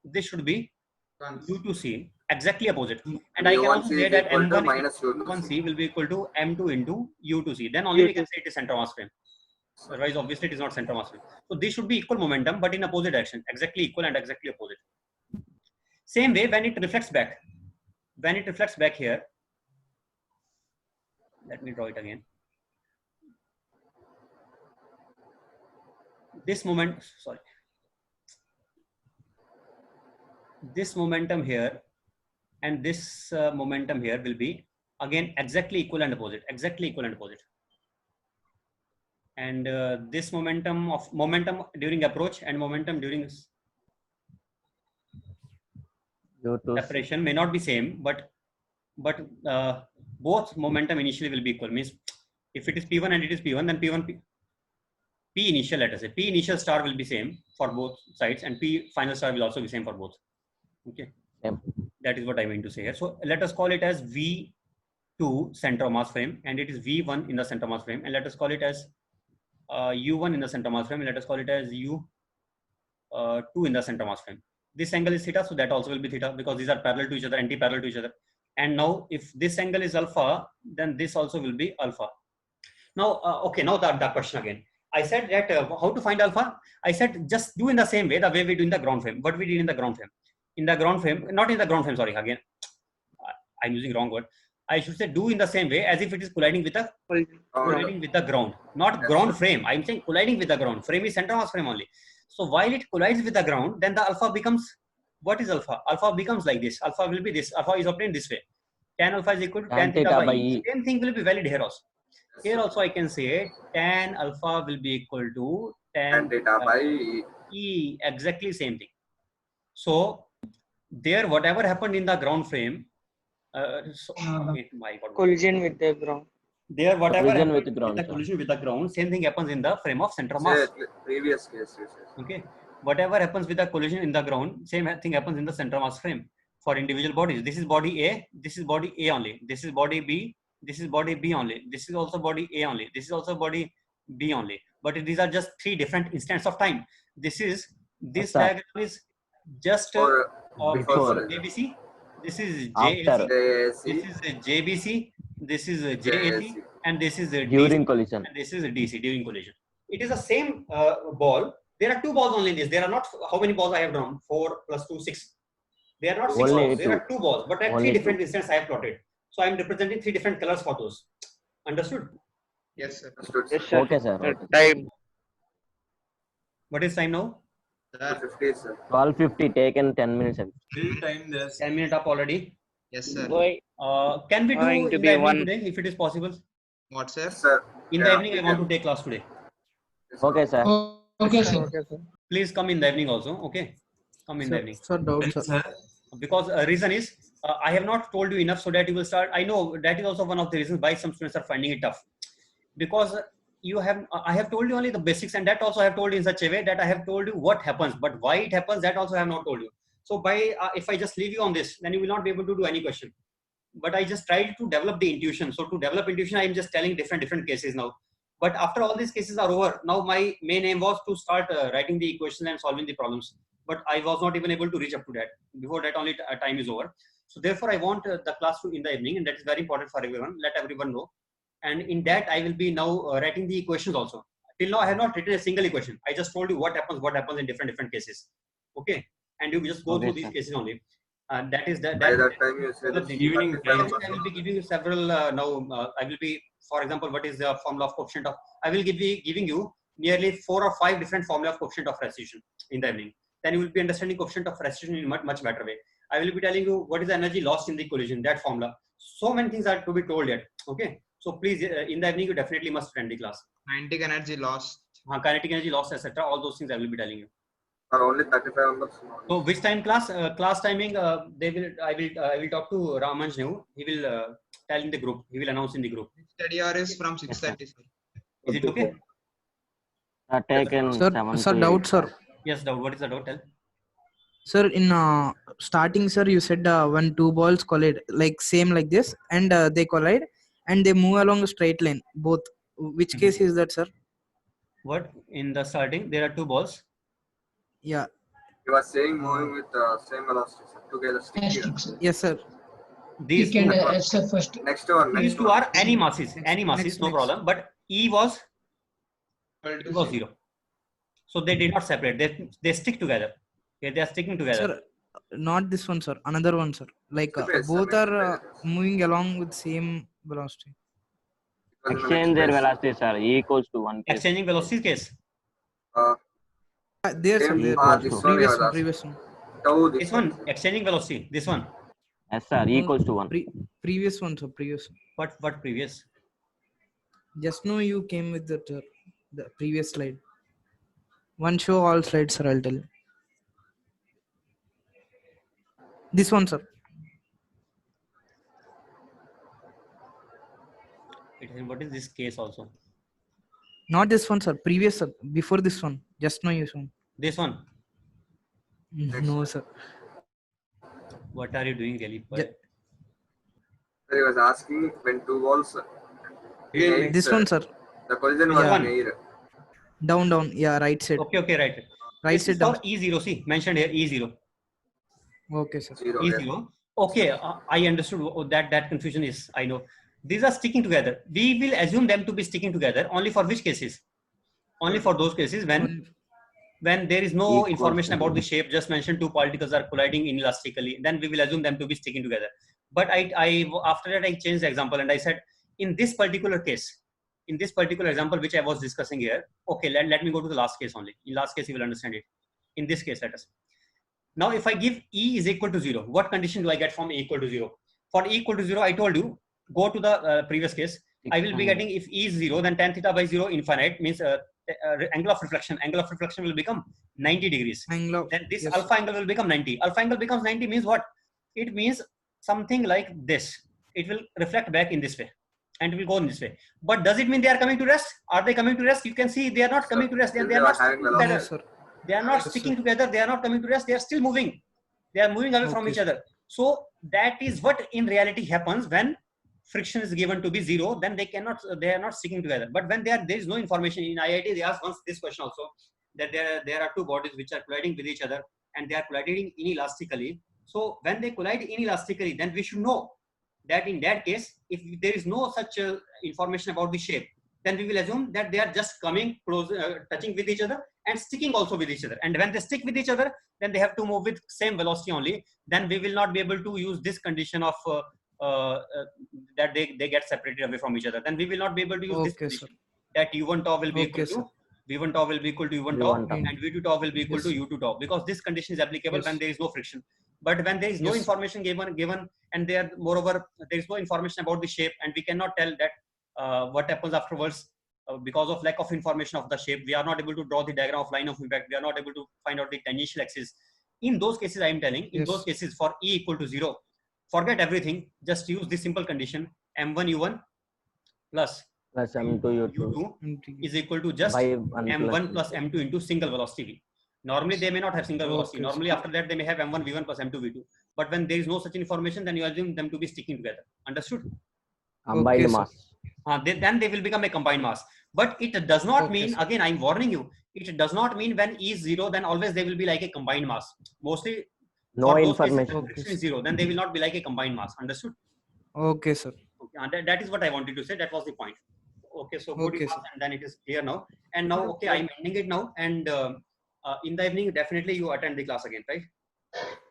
This should be u2c, exactly opposite. And I can also U1c say is that equal to m1 minus u1c will be equal to m2 into u2c. Then only we can say it is center mass frame. Otherwise, obviously, it is not center mass frame. So these should be equal momentum, but in opposite direction, exactly equal and exactly opposite. Same way, when it reflects back, here, let me draw it again. This momentum here and this momentum here will be again exactly equal and opposite, And this momentum during approach and momentum during U2 separation may not be same, but both momentum initially will be equal. Means if it is P1 and it is P1, then P initial, let us say, P initial star will be same for both sides, and P final star will also be same for both. Okay. Yep. That is what I mean to say here. So let us call it as V2 center mass frame, and it is V1 in the center mass frame, and let us call it as U1 in the center mass frame, and let us call it as U2 in the center mass frame. This angle is theta, so that also will be theta, because these are parallel to each other, anti-parallel to each other. And now if this angle is alpha, then this also will be alpha. Now, okay, now the question again. I said that how to find alpha? I said just do in the same way, the way we do in the ground frame. What we did in the ground frame. Not in the ground frame, sorry, again. I'm using wrong word. I should say do in the same way as if it is colliding with the ground. Not ground frame. I'm saying colliding with the ground. Frame is center mass frame only. So while it collides with the ground, then the alpha becomes, what is alpha? Alpha becomes like this. Alpha will be this. Alpha is obtained this way. Tan alpha is equal to tan theta by E. Same thing will be valid here also. Here also I can say tan alpha will be equal to tan theta by E. Exactly same thing. So there, whatever happened in the ground frame, Collision with the ground. there, whatever Collision happened with the ground, in the sir. collision with the ground, same thing happens in the frame of center mass. say, previous case. Yes. Okay, whatever happens with the collision in the ground, same thing happens in the center mass frame for individual bodies. This is body A, this is body A only, this is body B, this is body B only, this is also body A only, this is also body B only. But these are just three different instants of time. This diagram is just Before JBC. This is After. JAC. This is JBC. This is JAC, and this is During DC, collision. and this is DC during collision. It is the same ball. There are two balls only in this. There are not, how many balls I have drawn? 4 + 2 = 6. They are not 6 Only balls. There two. are 2 balls, but at Only 3 different two. instants I have plotted. So I am representing 3 different colors for those. Understood? Yes, sir. Yes, sir. Okay, sir. Okay. Time. What is time now? Sir. 50, sir. 12:50 taken 10 minutes. Still time there. 10 minutes up already. Yes, sir. Why? Can we do Going in to the be evening one. today if it is possible? What, sir? Sir. In the Yeah, evening, I want to take class today. Okay, sir. Okay, sir. Okay, sir. Please come in the evening also. Okay, come in the evening. Sir, doubt, sir. Because reason is I have not told you enough so that you will start. I know that is also one of the reasons why some students are finding it tough, because you have I have told you only the basics, and that also I have told you in such a way that I have told you what happens, but why it happens, that also I have not told you. So by if I just leave you on this, then you will not be able to do any question. But I just tried to develop the intuition. So to develop intuition, I am just telling different cases now. But after all these cases are over, now my main aim was to start writing the equations and solving the problems. But I was not even able to reach up to that. Before that, only time is over. So therefore, I want the class to in the evening, and that is very important for everyone. Let everyone know. And in that, I will be now writing the equations also. Till now, I have not written a single equation. I just told you what happens in different cases. Okay, and you just go through these cases only. That is that. By that time you say that Evening time. I will be giving you several now. I will be, for example, what is the formula of coefficient of? I will be giving you nearly 4 or 5 different formula of coefficient of restitution in the evening. Then you will be understanding coefficient of restitution in much better way. I will be telling you what is the energy lost in the collision, that formula. So many things are to be told yet. Okay, so please in the evening you definitely must attend the class. Kinetic energy lost. Kinetic energy loss, etc. All those things I will be telling you. Are only 35 members. So which time class? Class timing. I will talk to Ramanj now. He will tell in the group. He will announce in the group. Study hour is from 6:30, sir. Is it okay? Taken Sir, 7 sir, to doubt, 8. sir. Yes, doubt. What is the doubt? Tell. Sir, in starting, sir, you said when two balls collide, like same like this, and they collide, and they move along a straight line, both. Which case is that, sir? What in the starting? There are two balls. Yeah. You are saying moving with the same velocity, sir. Together, stick Yes, here. sir. Yes, sir. These You two, can accept first. Next one. these Next two one. are any masses, no problem. But E was Equal to 0. So they did not separate. They stick together. Okay, they are sticking together. Sir, not this one, sir. Another one, sir. Like Space, both sir, are space. moving along with same velocity. Because in the Exchange next their space, velocity, sir. E equals to 1 case. Exchanging velocity case. There, sir. Same, There. this one Previous you one. are Previous one. Tau This one, exchanging velocity. This one. Yes, sir. E equals to 1. Previous one, sir. Previous one. What previous? Just now you came with the previous slide. One show all slides, sir. I'll tell you. This one, sir. What is this case also? Not this one, sir. Previous, sir. Before this one. Just now you shown. This one. No, sir. What are you doing, really? Yeah. He was asking when two balls. This one, sir. The collision was Yeah. in air. Down. Yeah, right side. Okay, right. Right This side is for down. E0. See, mentioned here E0. Okay, sir. Zero. Yeah. E0. Okay, I understood that confusion is. I know. These are sticking together. We will assume them to be sticking together only for which cases? Only for those cases when there is no Equal information to about the shape. Just mentioned two particles are colliding inelastically. Then we will assume them to be sticking together. But I after that I changed the example and I said in this particular case, in this particular example which I was discussing here. Okay, let me go to the last case only. In last case you will understand it. In this case, let us. Now, if I give E is equal to 0, what condition do I get from E equal to 0? For E equal to 0, I told you, go to the previous case. I will be getting, if E is 0, then tan theta by 0 infinite means angle of reflection. Angle of reflection will become 90 degrees. Then this yes, alpha angle will become 90. Alpha angle becomes 90 means what? It means something like this. It will reflect back in this way. And it will go in this way. But does it mean they are coming to rest? Are they coming to rest? You can see they are not coming to rest. They are not sticking together. No, sir. They are not sticking together. They are not coming to rest. They are still moving. They are moving away from each other. So that is what in reality happens when friction is given to be 0. Then they are not sticking together. But when there is no information in IIT, they asked once this question also that there are two bodies which are colliding with each other and they are colliding inelastically. So when they collide inelastically, then we should know that in that case, if there is no such information about the shape, then we will assume that they are just coming close, touching with each other and sticking also with each other. And when they stick with each other, then they have to move with same velocity only. Then we will not be able to use this condition of that they get separated away from each other. Then we will not be able to use this condition that U1 tau will be equal to V1 tau will be equal to U1 tau and V2 tau will be equal to U2 tau, because this condition is applicable when there is no friction. But when there is no information given and moreover there is no information about the shape, and we cannot tell that what happens afterwards, because of lack of information of the shape, we are not able to draw the diagram of line of impact. We are not able to find out the tangential axis. In those cases, I am telling, in Yes. those cases for E equal to 0, forget everything. Just use this simple condition: m1 u1 plus Plus M2 U2 u2 is equal to just by 1 m1 plus m2 into single velocity v. Normally, they may not have single velocity. Okay, Normally, after that, they may have m1 v1 plus m2 v2. But when there is no such information, then you assume them to be sticking together. Understood? combined Okay, sir. mass. Then they will become a combined mass. But it does not Okay, mean, sir. again, I'm warning you, it does not mean when E is 0, then always they will be like a combined mass. Mostly, No for those cases, information. when friction is 0, then they will not be like a combined mass. Understood? Okay, sir. Okay, and that is what I wanted to say. That was the point. Okay, so good Okay, enough, sir. and then it is clear now. And now, okay, I'm ending it now. And in the evening, definitely you attend the class again, right?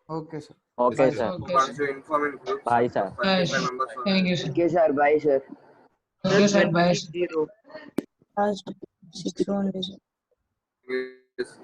Okay, sir. Okay, Bye, sir. Okay, Once sir. you inform in groups, Bye, sir. 25 members. Thank you, sir. Okay, sir. Bye, sir. Okay, sir. Bye, sir. 0. 6 only. Yes.